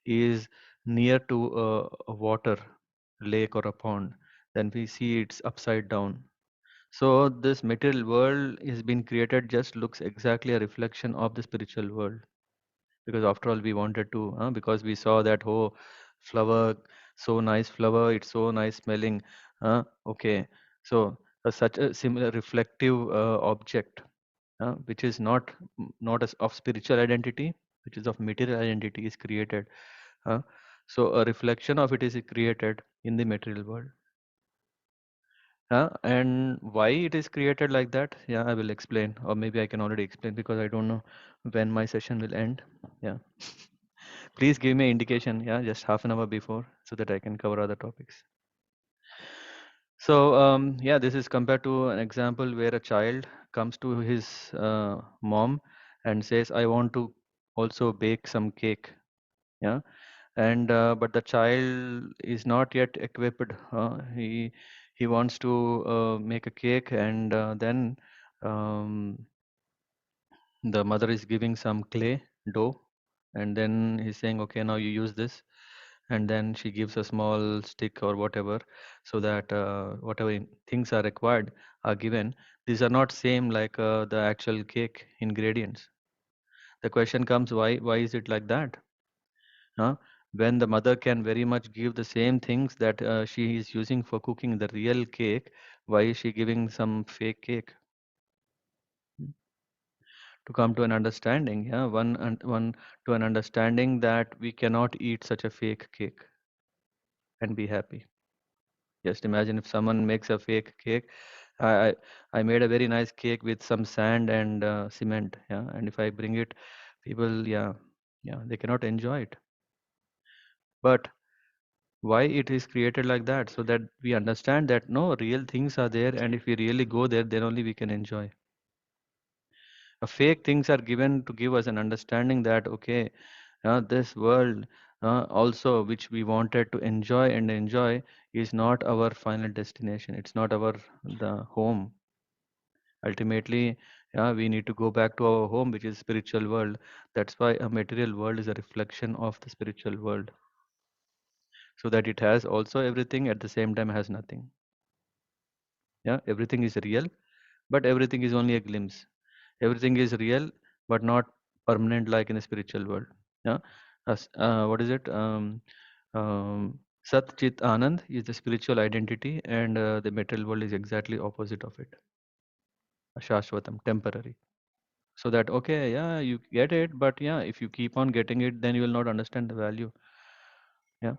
is near to a water lake or a pond, then we see it's upside down. So this material world is been created, just looks exactly a reflection of the spiritual world, because after all we wanted to, because we saw that, oh, flower, so nice flower, it's so nice smelling. Okay, so such a similar reflective object, which is not as of spiritual identity, which is of material identity, is created. uh, so a reflection of it is created in the material world. And why it is created like that? Yeah, I will explain, or maybe I can already explain because I don't know when my session will end. Yeah. Please give me indication, yeah, just half an hour before so that I can cover other topics. So, yeah, this is compared to an example where a child comes to his mom and says, I want to also bake some cake. Yeah. And but the child is not yet equipped. He wants to make a cake, and then um, the mother is giving some clay dough, and then he's saying, okay, now you use this, and then she gives a small stick or whatever, so that whatever things are required are given. These are not same like the actual cake ingredients. The question comes, why is it like that? Huh? When the mother can very much give the same things that she is using for cooking the real cake, why is she giving some fake cake? To come to an understanding, yeah, one to an understanding that we cannot eat such a fake cake and be happy. Just imagine if someone makes a fake cake. I I, I made a very nice cake with some sand and cement, yeah, and if I bring it, people, yeah, they cannot enjoy it. But why it is created like that? So that we understand that no, real things are there, and if we really go there, then only we can enjoy. Fake things are given to give us an understanding that okay, this world also which we wanted to enjoy is not our final destination. It's not our the home. Ultimately, yeah, we need to go back to our home, which is spiritual world. That's why a material world is a reflection of the spiritual world, so that it has also everything at the same time has nothing. Yeah, everything is real, but everything is only a glimpse. Everything is real, but not permanent like in the spiritual world. Yeah, what is it? Sat Chit Anand is the spiritual identity, and the material world is exactly opposite of it. Shashvatam, temporary. So that okay, yeah, you get it, but yeah, if you keep on getting it, then you will not understand the value. Yeah,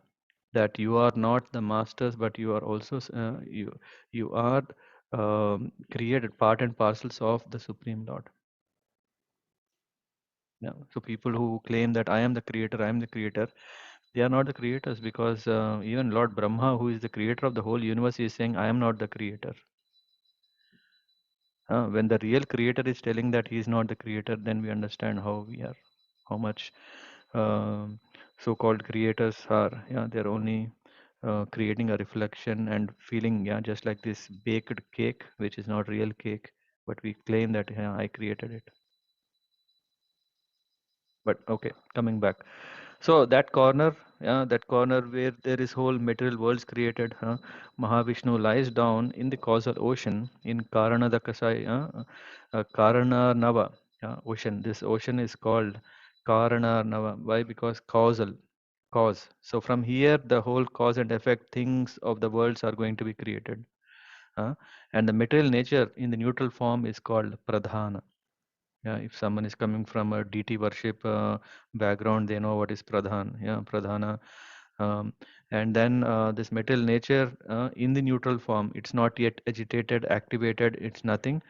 that you are not the masters, but you are also you are created part and parcels of the Supreme Lord. Yeah. So people who claim that I am the creator, they are not the creators because even Lord Brahma, who is the creator of the whole universe, is saying, I am not the creator. When the real creator is telling that he is not the creator, then we understand how much so-called creators are. Yeah, they're only creating a reflection and feeling, yeah, just like this baked cake, which is not real cake, but we claim that, yeah, I created it. But okay, coming back. So that corner where there is whole material worlds created, Mahavishnu lies down in the causal ocean in Karana Nava ocean. This ocean is called Karana Nava. Why? Because cause. So from here, the whole cause and effect things of the worlds are going to be created. And the material nature in the neutral form is called Pradhana. Yeah, if someone is coming from a DT worship background, they know what is Pradhan. Yeah, Pradhana. Um, and then this material nature in the neutral form, it's not yet agitated, activated, it's nothing.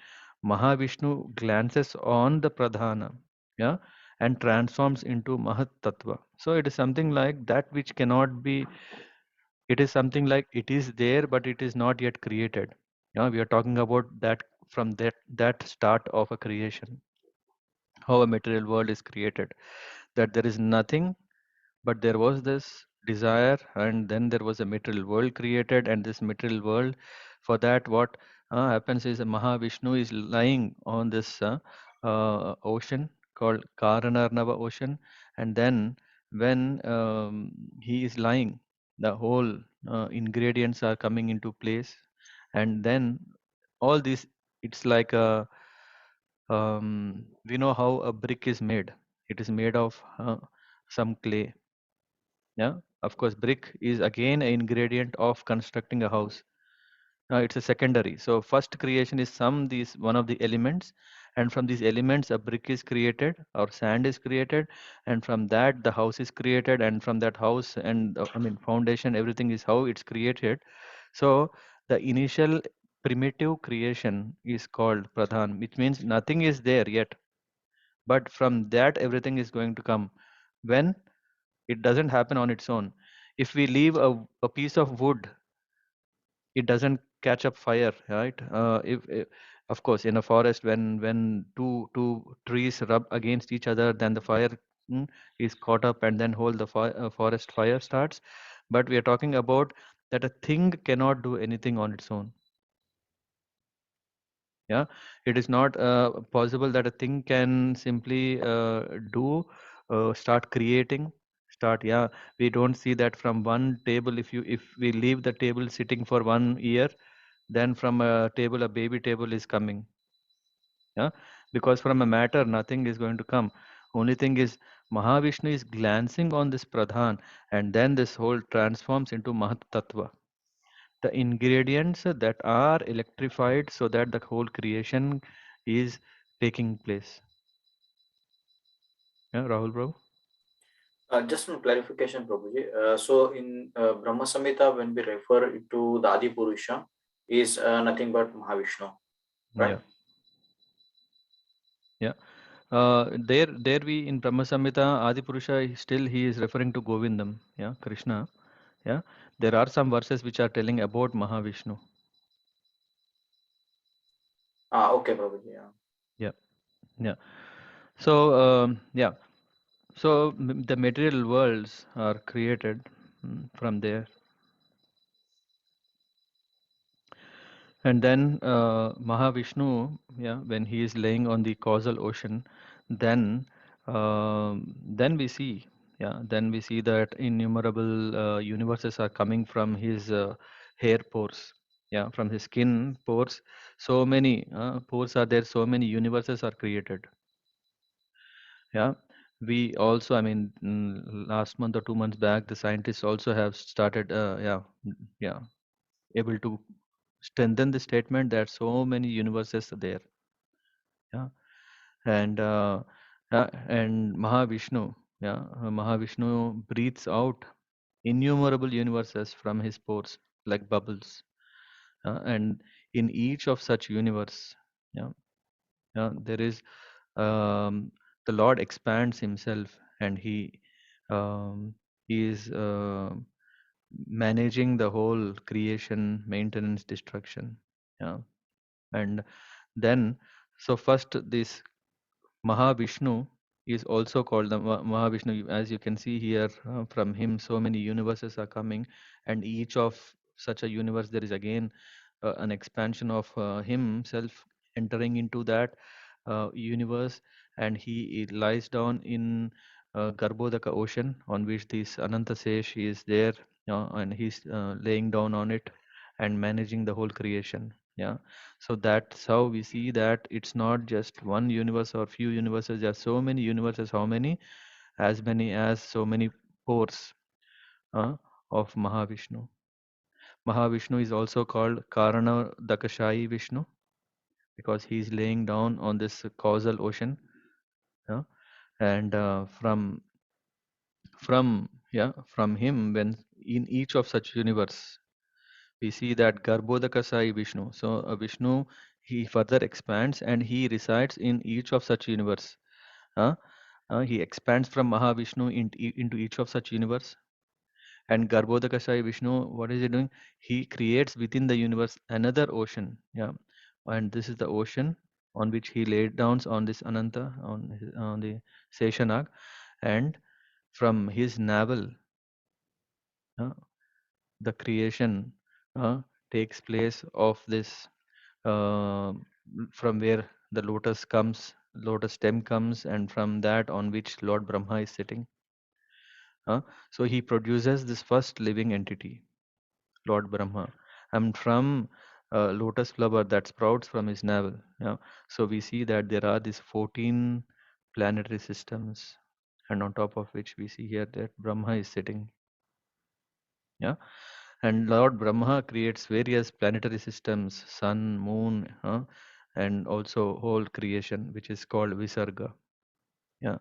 Mahavishnu glances on the Pradhana, yeah, and transforms into Mahat Tattva. So it is something like that which cannot be, it is something like it is there, but it is not yet created. Yeah, we are talking about that from that start of a creation, how a material world is created, that there is nothing, but there was this desire, and then there was a material world created, and this material world, for that what happens is Mahavishnu is lying on this ocean called Karanarnava ocean, and then when he is lying, the whole ingredients are coming into place, and then all this, it's like a we know how a brick is made. It is made of some clay. Yeah, of course, brick is again an ingredient of constructing a house. It's a secondary. So first creation is these one of the elements, and from these elements a brick is created or sand is created, and from that the house is created, and from that house and I mean foundation, everything is how it's created. So the initial primitive creation is called Pradhan, which means nothing is there yet. But from that, everything is going to come. When it doesn't happen on its own. If we leave a piece of wood, it doesn't catch up fire, right? If of course in a forest, when two trees rub against each other, then the fire is caught up, and then whole the forest fire starts. But we are talking about that a thing cannot do anything on its own. Yeah, it is not possible that a thing can simply start creating, start. Yeah, we don't see that from one table. If we leave the table sitting for 1 year, then from a table, a baby table is coming. Yeah, because from a matter nothing is going to come. Only thing is Mahavishnu is glancing on this Pradhan, and then this whole transforms into Mahat Tattva, the ingredients that are electrified so that the whole creation is taking place. Yeah, Rahul bro? Just one clarification, Prabhuji. So in Brahma Samhita, when we refer to the Adi Purusha, is nothing but Mahavishnu, right? Yeah. There we in Brahma Samhita, Adi Purusha, still he is referring to Govindam, yeah, Krishna. Yeah. There are some verses which are telling about Mahavishnu. Okay, Prabhuji. Yeah. Yeah. Yeah. So yeah. So the material worlds are created from there. And then Mahavishnu, yeah, when he is laying on the causal ocean, then then we see, yeah, then we see that innumerable universes are coming from his hair pores, yeah, from his skin pores. So many pores are there. So many universes are created. Yeah, we also, I mean, last month or 2 months back, the scientists also have started, yeah, able to strengthen the statement that so many universes are there. Yeah, and Mahavishnu, yeah, Mahavishnu breathes out innumerable universes from his pores like bubbles, and in each of such universe, yeah, there is the Lord expands himself, and um, he is managing the whole creation, maintenance, destruction. Yeah, and then so first this Mahavishnu is also called the Mahavishnu. As you can see here, from him, so many universes are coming, and each of such a universe, there is again an expansion of himself entering into that universe, and he lies down in Garbhodaka ocean, on which this Anantasesh is there, and he's laying down on it and managing the whole creation. Yeah, so that's how we see that it's not just one universe or few universes. There are so many universes. How many? As many as so many pores of Mahavishnu. Mahavishnu is also called Karana Dakashayi Vishnu because he's laying down on this causal ocean. Yeah? And from him, when in each of such universe, we see that Garbhodakasai Vishnu. So Vishnu, he further expands and he resides in each of such universe. He expands from Mahavishnu into each of such universe. And Garbhodakasai Vishnu, what is he doing? He creates within the universe another ocean. Yeah, and this is the ocean on which he laid down on this Ananta, on the Seshanag, and from his navel, uh, the creation takes place of this, uh, from where the lotus stem comes, and from that on which Lord Brahma is sitting. So he produces this first living entity, Lord Brahma, and from lotus flower that sprouts from his navel. Yeah. So we see that there are these 14 planetary systems, and on top of which we see here that Brahma is sitting. Yeah. And Lord Brahma creates various planetary systems, sun, moon, and also whole creation, which is called Visarga. Yeah.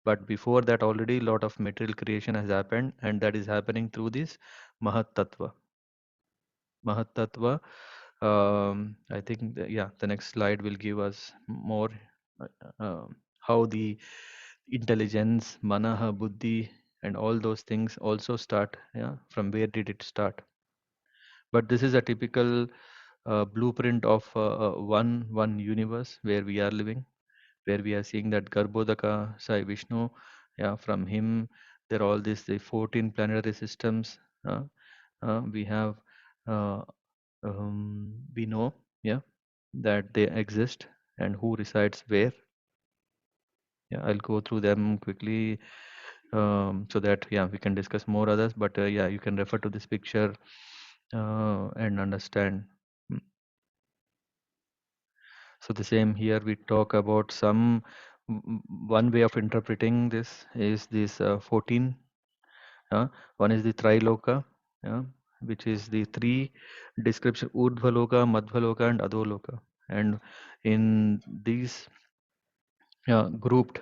But before that, already a lot of material creation has happened, and that is happening through this Mahat Tattva. Mahat Tattva, I think the next slide will give us more how the intelligence, manaha, buddhi, and all those things also start. From where did it start? But this is a typical blueprint of one universe where we are living, where we are seeing that Garbhodaka, Sai Vishnu, from him there are all these the 14 planetary systems. We have we know that they exist and who resides where. I'll go through them quickly so that we can discuss more others, but you can refer to this picture and understand. So the same here we talk about one way of interpreting this is this 14. One is the Triloka, which is the three description: Urdhvaloka, Madhvaloka, and Adholoka. And in these grouped,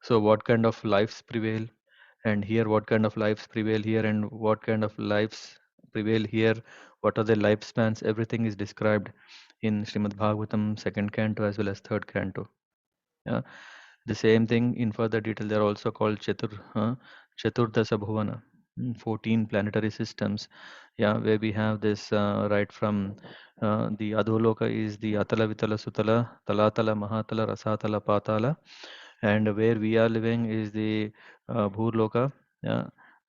so what kind of lives prevail, and here what kind of lives prevail here, and what kind of lives prevail here, what are the lifespans, everything is described in Srimad Bhagavatam 2nd canto as well as 3rd canto. The same thing in further detail, they are also called Chaturdasa Bhuvana, 14 planetary systems, where we have this right from the Adholoka is the Atala, Vitala, Sutala, Talatala, Mahatala, Rasatala, Patala, and where we are living is the Bhurloka,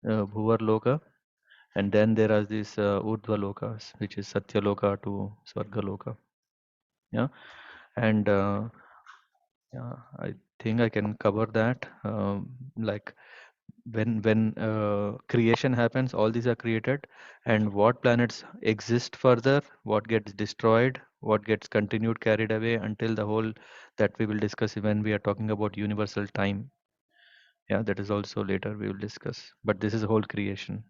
Bhuvarloka, and then there are these Urdhva Lokas, which is Satyaloka to Swargaloka. And I think I can cover that. Like when creation happens, all these are created, and what planets exist further, what gets destroyed, what gets continued, carried away until the whole that we will discuss when we are talking about universal time. That is also later we will discuss. But this is whole creation.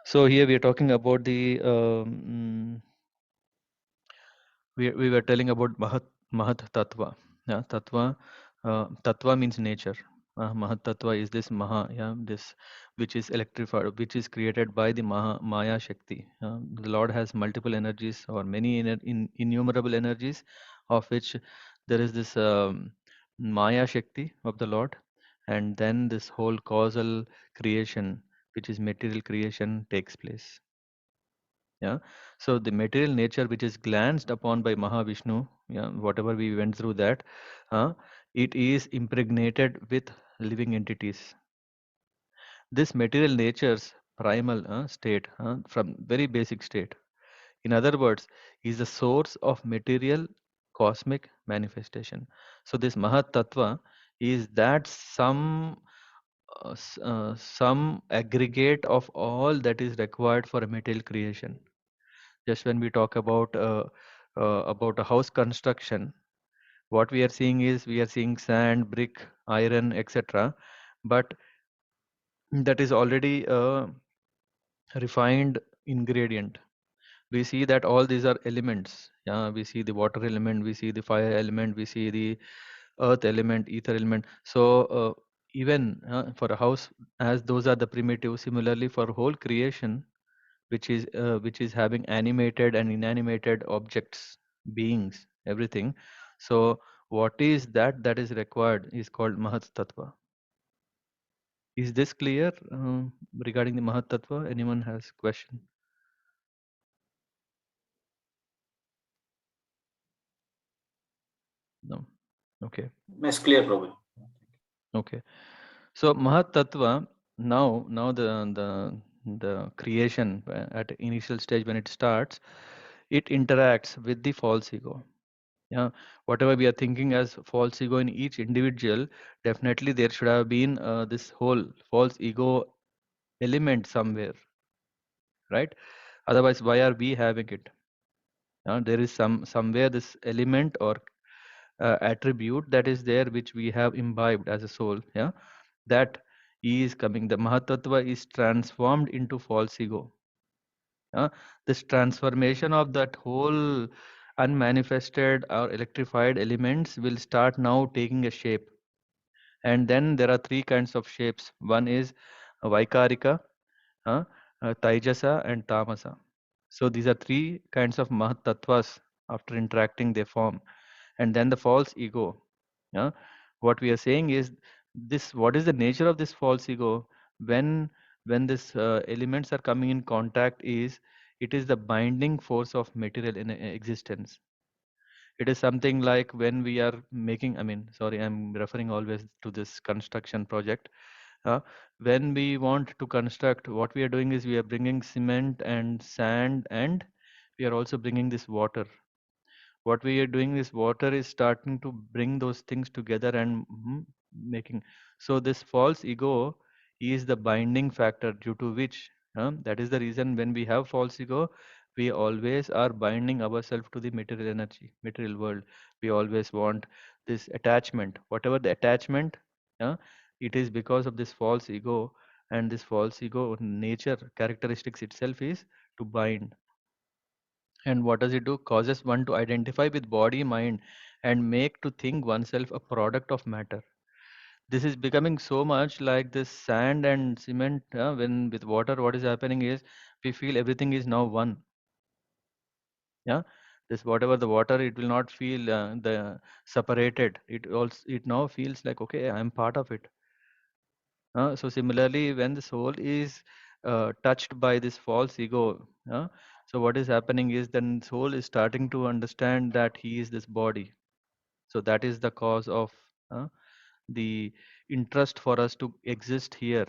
So here we are talking about the we were telling about Mahat Tattva. Tattva. Tattva means nature. Mahat Tattva is this Maha, this which is electrified, which is created by the Maya Shakti. The Lord has multiple energies or many innumerable energies, of which there is this Maya Shakti of the Lord, and then this whole causal creation, which is material creation, takes place. So the material nature which is glanced upon by Mahavishnu, whatever we went through that, it is impregnated with living entities. This material nature's primal state, from very basic state, in other words, is the source of material cosmic manifestation. So this Mahat Tattva is that some aggregate of all that is required for a material creation. Just when we talk about a house construction, what we are seeing sand, brick, iron, etc. But that is already a refined ingredient. We see that all these are elements. We see the water element, we see the fire element, we see the earth element, ether element. So even for a house, as those are the primitive, similarly for whole creation, which is having animated and inanimated objects, beings, everything. So what is that is required is called Mahat Tattva. Is this clear regarding the Mahat Tattva? Anyone has question? No. Okay. It's clear, Prabhu. Okay. So Mahat Tattva, now the creation at initial stage when it starts, it interacts with the false ego. Whatever we are thinking as false ego in each individual, definitely there should have been this whole false ego element somewhere, right? Otherwise, why are we having it? There is somewhere this element or attribute that is there which we have imbibed as a soul. That is coming. The Mahat Tattva is transformed into false ego. This transformation of that whole unmanifested or electrified elements will start now taking a shape. And then there are three kinds of shapes. One is Vaikarika, Taijasa and Tamasa. So these are three kinds of Mahat Tattvas. After interacting, they form. And then the false ego. What we are saying is this: what is the nature of this false ego? When this elements are coming in contact, it is the binding force of material in existence. It is something like when we are making, I mean, sorry, I'm referring always to this construction project. When we want to construct, what we are doing is we are bringing cement and sand, and we are also bringing this water. What we are doing is water is starting to bring those things together and making. So this false ego is the binding factor due to which, that is the reason when we have false ego, we always are binding ourselves to the material energy, material world. We always want this attachment, whatever the attachment, it is because of this false ego. And this false ego nature characteristics itself is to bind. And what does it do? Causes one to identify with body, mind, and make to think oneself a product of matter. This is becoming so much like this sand and cement. When with water, what is happening is we feel everything is now one. Yeah, this whatever the water, it will not feel the separated. It now feels like, okay, I am part of it. So similarly, when the soul is touched by this false ego, so what is happening is then soul is starting to understand that he is this body. So that is the cause of the interest for us to exist here.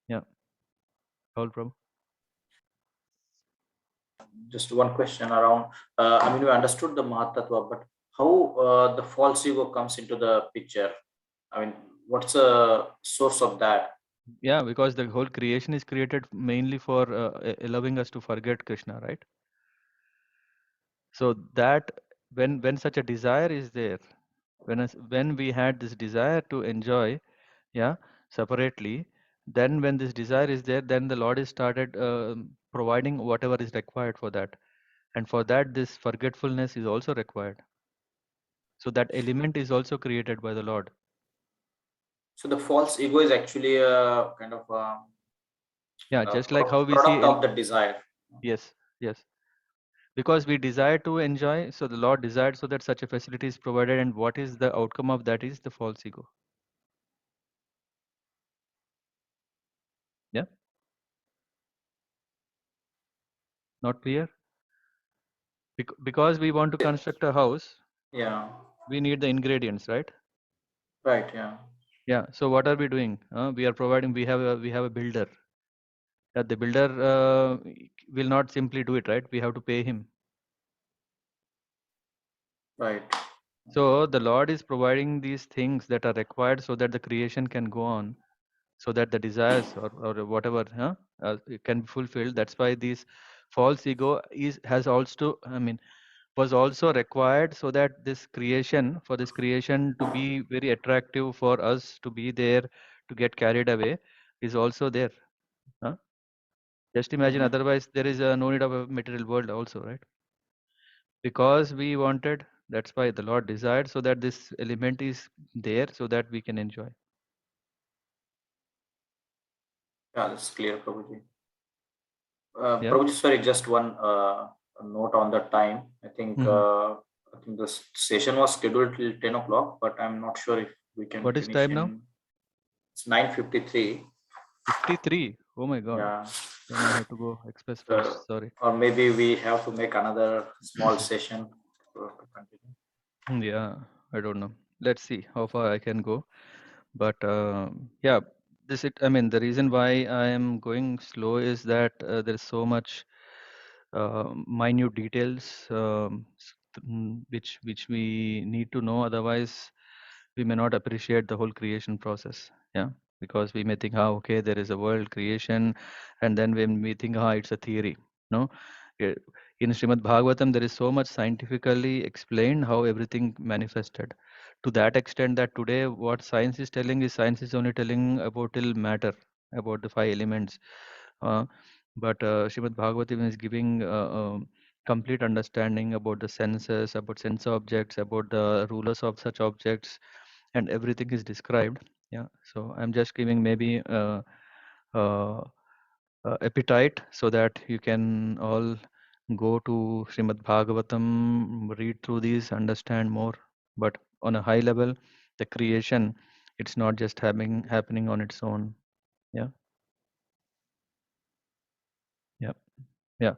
Yeah, Rahul Prabhu. Just one question around. I mean, we understood the Mahatattva, but how the false ego comes into the picture? I mean, what's the source of that? Yeah, because the whole creation is created mainly for allowing us to forget Krishna, right? So that when such a desire is there, when we had this desire to enjoy, separately, then when this desire is there, then the Lord is started providing whatever is required for that, and for that this forgetfulness is also required. So that element is also created by the Lord. So the false ego is actually a kind of Just like how we product see of the desire. Yes, because we desire to enjoy, so the Lord desired so that such a facility is provided, and what is the outcome of that is the false ego. Yeah, not clear? Because we want to construct a house, Yeah. we need the ingredients, right? Right. Yeah. Yeah. So what are we doing? We are providing. We have a builder. The builder will not simply do it, right? We have to pay him. Right. So the Lord is providing these things that are required so that the creation can go on, so that the desires or whatever it can be fulfilled. That's why this false ego was also required, so that this creation to be very attractive for us to be there, to get carried away, is also there. Just imagine, otherwise there is no need of a material world also, right? Because we wanted, that's why the Lord desired, so that this element is there so that we can enjoy. Yeah, that's clear, Prabhuji. Yeah. Prabhuji, sorry, just one note on the time. I think the session was scheduled till 10 o'clock, but I'm not sure if we can What is finish time now? It's 9:53. 53. Oh my God. Yeah. Then I have to go express first. Sorry. Or maybe we have to make another small session to continue. Yeah, I don't know. Let's see how far I can go. But yeah, the reason why I am going slow is that there's so much minute details which we need to know. Otherwise, we may not appreciate the whole creation process. Yeah, because we may think, okay, there is a world creation, and then when we think, it's a theory. No, in Srimad Bhagavatam, there is so much scientifically explained how everything manifested. To that extent that today what science is telling is science is only telling about till matter, about the five elements. But Srimad Bhagavatam is giving complete understanding about the senses, about sense objects, about the rulers of such objects, and everything is described. Yeah. So I'm just giving maybe appetite, so that you can all go to Srimad Bhagavatam, read through these, understand more. But on a high level, the creation, it's not just happening on its own. Yeah. Yeah. Yeah.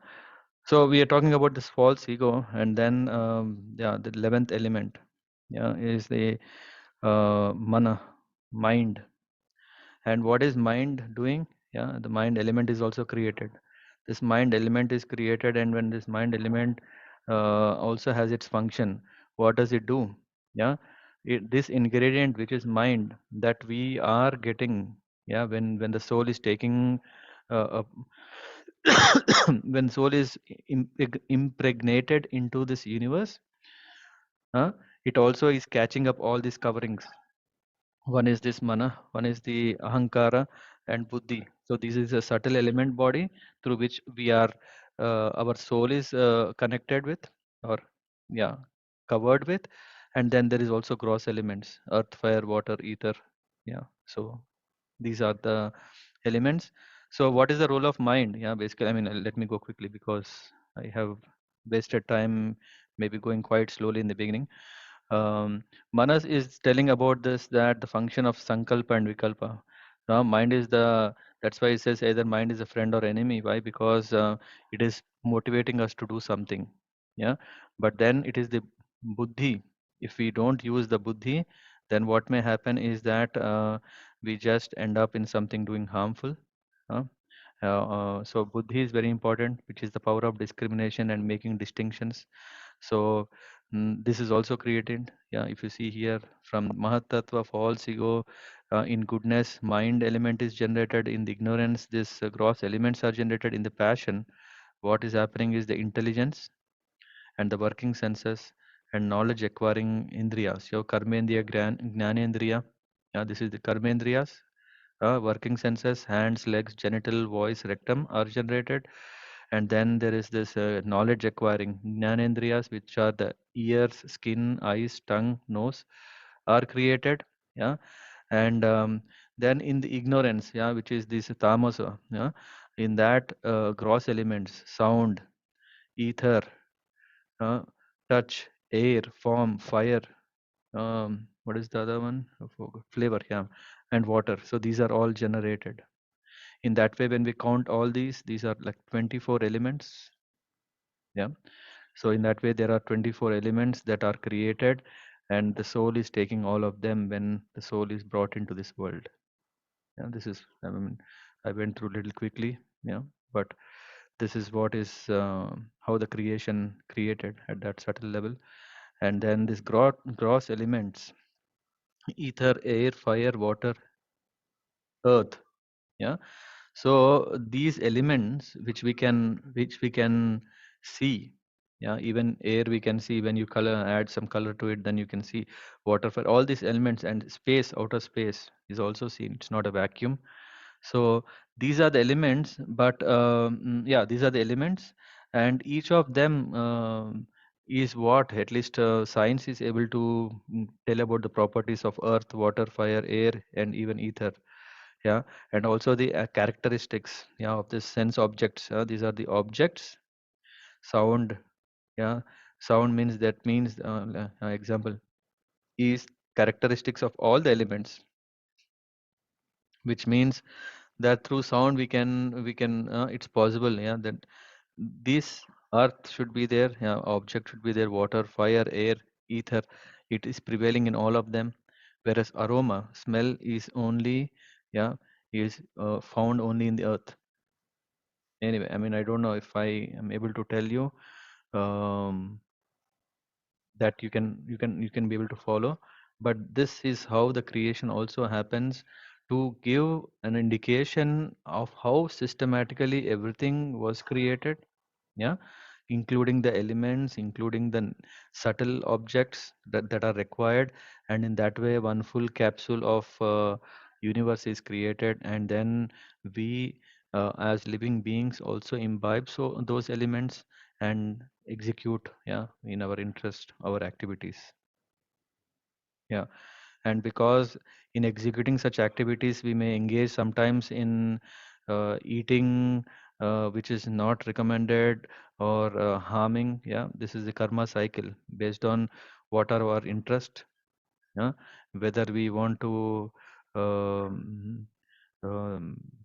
So we are talking about this false ego, and then yeah, the 11th element, yeah, is the mana, mind. And what is mind doing? Yeah, the mind element is also created. This mind element is created, and when this mind element also has its function, what does it do? Yeah, this ingredient which is mind, that we are getting, yeah, when the soul is taking when soul is impregnated into this universe, it also is catching up all these coverings. One is this mana, one is the ahankara and buddhi. So this is a subtle element body through which we are, our soul is connected with, or yeah, covered with. And then there is also gross elements: earth, fire, water, ether. Yeah. So these are the elements. So what is the role of mind? Yeah, basically, I mean, let me go quickly because I have wasted time, maybe going quite slowly in the beginning. Manas is telling about this, that the function of sankalpa and vikalpa. Now, mind is the, that's why it says either mind is a friend or enemy. Why? Because it is motivating us to do something. Yeah. But then it is the buddhi. If we don't use the buddhi, then what may happen is that we just end up in something doing harmful. Uh, so buddhi is very important, which is the power of discrimination and making distinctions. So this is also created. Yeah, if you see here from Mahatattva, false ego, in goodness, mind element is generated. In the ignorance, this gross elements are generated. In the passion, what is happening is the intelligence and the working senses and knowledge acquiring indriyas. Your karmendriya, jnanendriya. Yeah, this is the karmendriyas. Working senses, hands, legs, genital, voice, rectum are generated. And then there is this knowledge acquiring jnanendriyas, which are the ears, skin, eyes, tongue, nose, are created. Yeah. And then in the ignorance, yeah, which is this tamasa, yeah, in that gross elements, sound, ether, uh, touch, air, form, fire, what is the other one? I forgot. Flavor, yeah, and water. So these are all generated. In that way, when we count all these are like 24 elements. Yeah. So in that way, there are 24 elements that are created, and the soul is taking all of them when the soul is brought into this world. Yeah, this is, I mean, I went through a little quickly, yeah, but this is what is how the creation created at that subtle level. And then this gross elements: ether, air, fire, water, earth. Yeah. So these elements which we can see, yeah, even air we can see. When you add some color to it, then you can see water, for all these elements. And space, outer space is also seen. It's not a vacuum. So these are the elements, but yeah, these are the elements, and each of them is what at least science is able to tell about the properties of earth, water, fire, air, and even ether. Yeah. And also the characteristics, yeah, of the sense objects. These are the objects. Sound, yeah, sound means, that means example is characteristics of all the elements, which means that through sound we can it's possible, yeah, that this earth should be there, yeah, object should be there, water, fire, air, ether, it is prevailing in all of them. Whereas aroma, smell, is only, yeah, is found only in the earth. Anyway, I mean, I don't know if I am able to tell you um, that you can be able to follow. But this is how the creation also happens, to give an indication of how systematically everything was created. Yeah, including the elements, including the subtle objects that are required. And in that way, one full capsule of universe is created. And then we, as living beings, also imbibe so those elements and execute, yeah, in our interest, our activities. Yeah. And because in executing such activities, we may engage sometimes in eating which is not recommended, or harming. Yeah, this is the karma cycle based on what are our interest. Yeah, whether we want to um,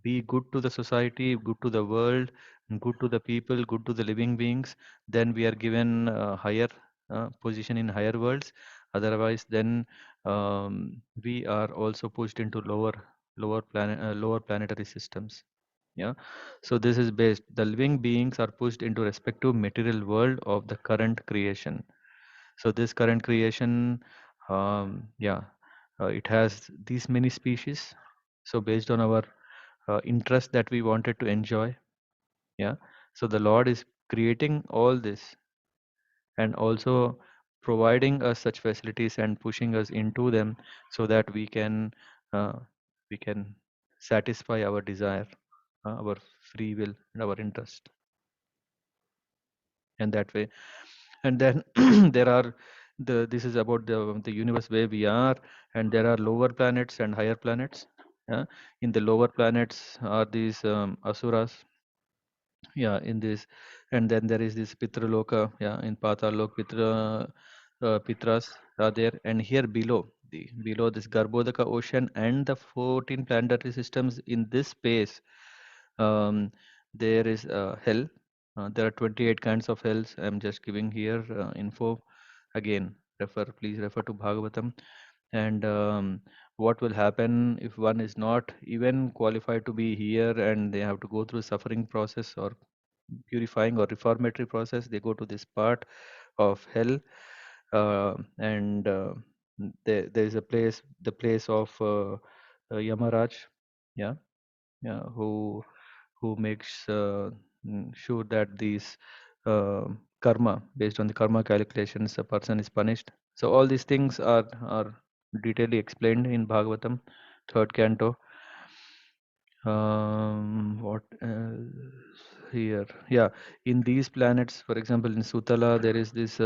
be good to the society, good to the world, good to the people, good to the living beings, then we are given higher position in higher worlds. Otherwise, then we are also pushed into lower planetary systems. Yeah. So this is based. The living beings are pushed into respective material world of the current creation. So this current creation, yeah, it has these many species. So based on our interest that we wanted to enjoy, yeah. So the Lord is creating all this and also providing us such facilities and pushing us into them so that uh, we can satisfy our desire, our free will, and our interest. And that way, and then there are this is about the universe where we are, and there are lower planets and higher planets. Yeah, in the lower planets are these asuras. Yeah, in this, and then there is this pitraloka. Yeah, in patalok pitras are there, and here below this Garbhodaka ocean and the 14 planetary systems in this space, there is hell. There are 28 kinds of hells. I'm just giving here info. Again, please refer to Bhagavatam. And what will happen if one is not even qualified to be here, and they have to go through suffering process or purifying or reformatory process. They go to this part of hell, and there is a place, the place of Yamaraj. Yeah, yeah, who makes sure that these uh, karma, based on the karma calculations, a person is punished. So all these things are detailedly explained in Bhagavatam, third canto. What else here? Yeah, in these planets, for example, in Sutala, there is this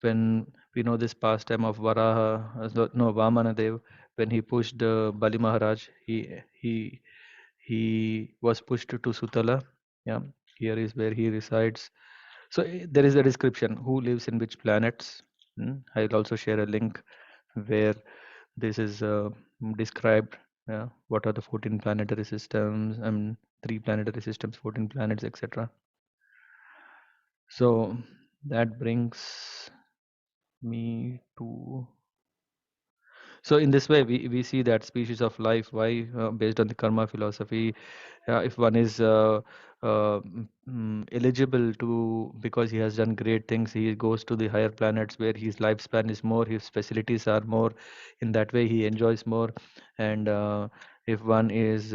when we know this pastime of Varaha, no, Vamanadev, when he pushed Bali Maharaj, he was pushed to Sutala. Yeah, here is where he resides. So there is a description who lives in which planets. I will also share a link where this is described. Yeah, what are the 14 planetary systems? 3 planetary systems, 14 planets, etc. So that brings me to. So in this way, we see that species of life. Why, based on the karma philosophy, if one is eligible to, because he has done great things, he goes to the higher planets where his lifespan is more, his facilities are more. In that way, he enjoys more. And if one is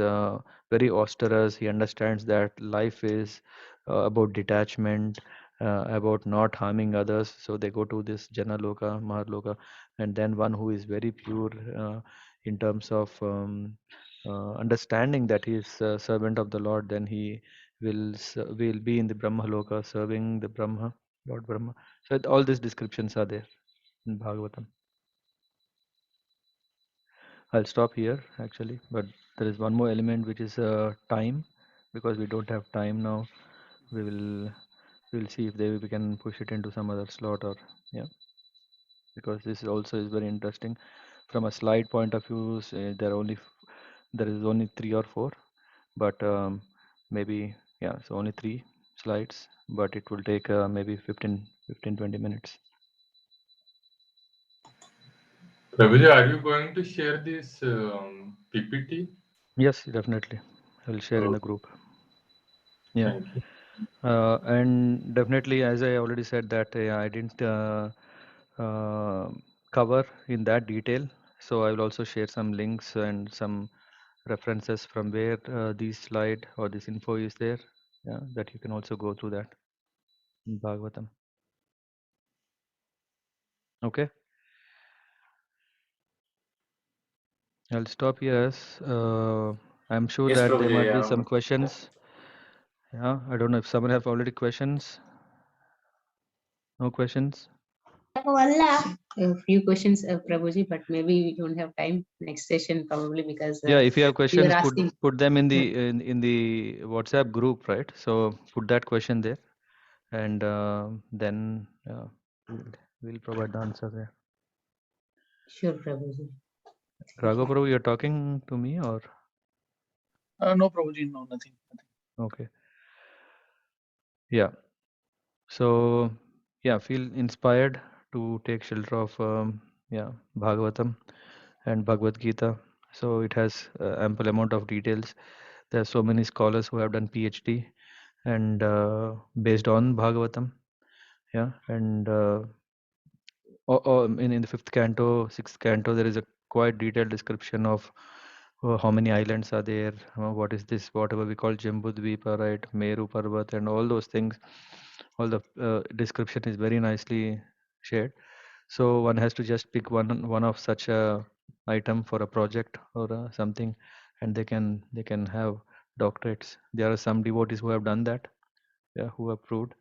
very austerous, he understands that life is about detachment, about not harming others. So they go to this Jana Loka, Maharloka. And then one who is very pure in terms of understanding that he is a servant of the Lord, then he will be in the Brahma Loka serving the Brahma, Lord Brahma. So all these descriptions are there in Bhagavatam. I'll stop here actually, but there is one more element which is time, because we don't have time now. We'll see if we can push it into some other slot, or yeah, because this also is very interesting. From a slide point of view, there is only 3 or 4, but maybe, yeah, so only 3 slides, but it will take maybe 15-20 minutes. Prabhuji, are you going to share this PPT? Yes, definitely. I will share in the group. Yeah. Thank you. And definitely, as I already said, that I didn't cover in that detail. So I will also share some links and some references from where this slide or this info is there. Yeah, that you can also go through that in Bhagavatam. Okay. I'll stop here. I'm sure Yes, that there Prabhuji. might be some questions. Yeah, I don't know if someone have already questions. No questions? A few questions, Prabhuji, but maybe we don't have time next session probably because Yeah, if you have you questions, were asking. put them in the WhatsApp group, right? So put that question there, and then we'll provide the answer there. Sure, Prabhuji. Raghav Prabhu, you're talking to me or? No, Prabhuji, no, nothing. Okay. Yeah. So yeah, feel inspired to take shelter of Bhagavatam and Bhagavad Gita. So it has ample amount of details. There are so many scholars who have done PhD and based on Bhagavatam. Yeah, and in the fifth canto, sixth canto, there is a quite detailed description of how many islands are there, what is this, whatever we call Jambudvipa, right, Meru Parvat, and all those things. All the description is very nicely shared. So one has to just pick one of such a item for a project or something, and they can have doctorates. There are some devotees who have done that, yeah, who have proved.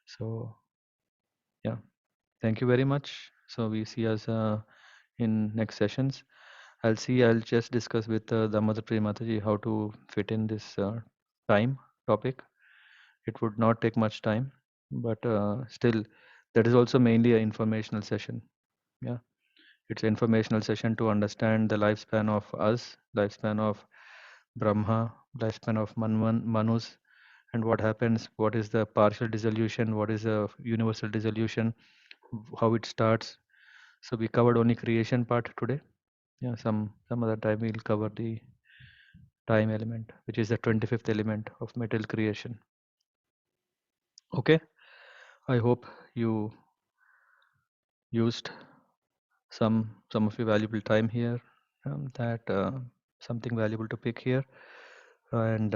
So yeah, thank you very much. So we see us in next sessions. I'll just discuss with Damodar Priya Mataji how to fit in this time topic. It would not take much time, but still, that is also mainly an informational session. Yeah, it's an informational session to understand the lifespan of us, lifespan of Brahma, lifespan of Manus, and what happens, what is the partial dissolution, what is the universal dissolution, how it starts. So we covered only creation part today. Yeah, some other time we'll cover the time element, which is the 25th element of material creation. Okay, I hope you used some of your valuable time here, that something valuable to pick here, and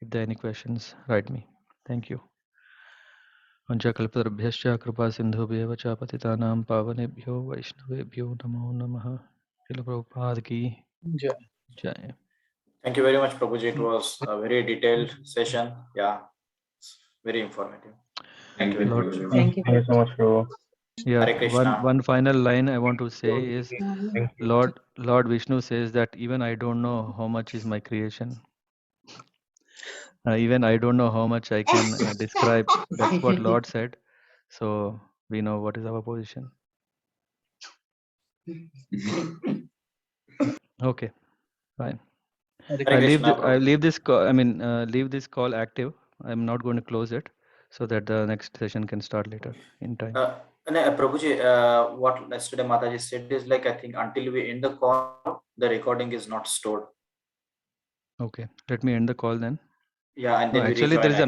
if there are any questions, write me. Thank you. Vanchakalpatarabhyascha kripa sindhubhyeva cha patitanam pavanebhyo vaishnavebhyo namo namaha. Srila Prabhupada ki Jai. jai. Thank you very much, Prabhuji. It was a very detailed session. Yeah, it's very informative. Thank you very Lord, much. Thank you. Thank you so much, Prabhu. Yeah, Hare Krishna. one final line I want to say is Thank you. Lord Vishnu says that even I don't know how much is my creation. Even I don't know how much I can describe. That's what Lord said. So we know what is our position. Okay, fine. Hare Krishna, I Prabhu. leave this call. I mean, leave this call active. I'm not going to close it, so that the next session can start later in time. Prabhuji, what yesterday Mataji said is like, I think until we end the call, the recording is not stored. Okay, let me end the call then. Yeah, and No, then we actually, rejoin there is a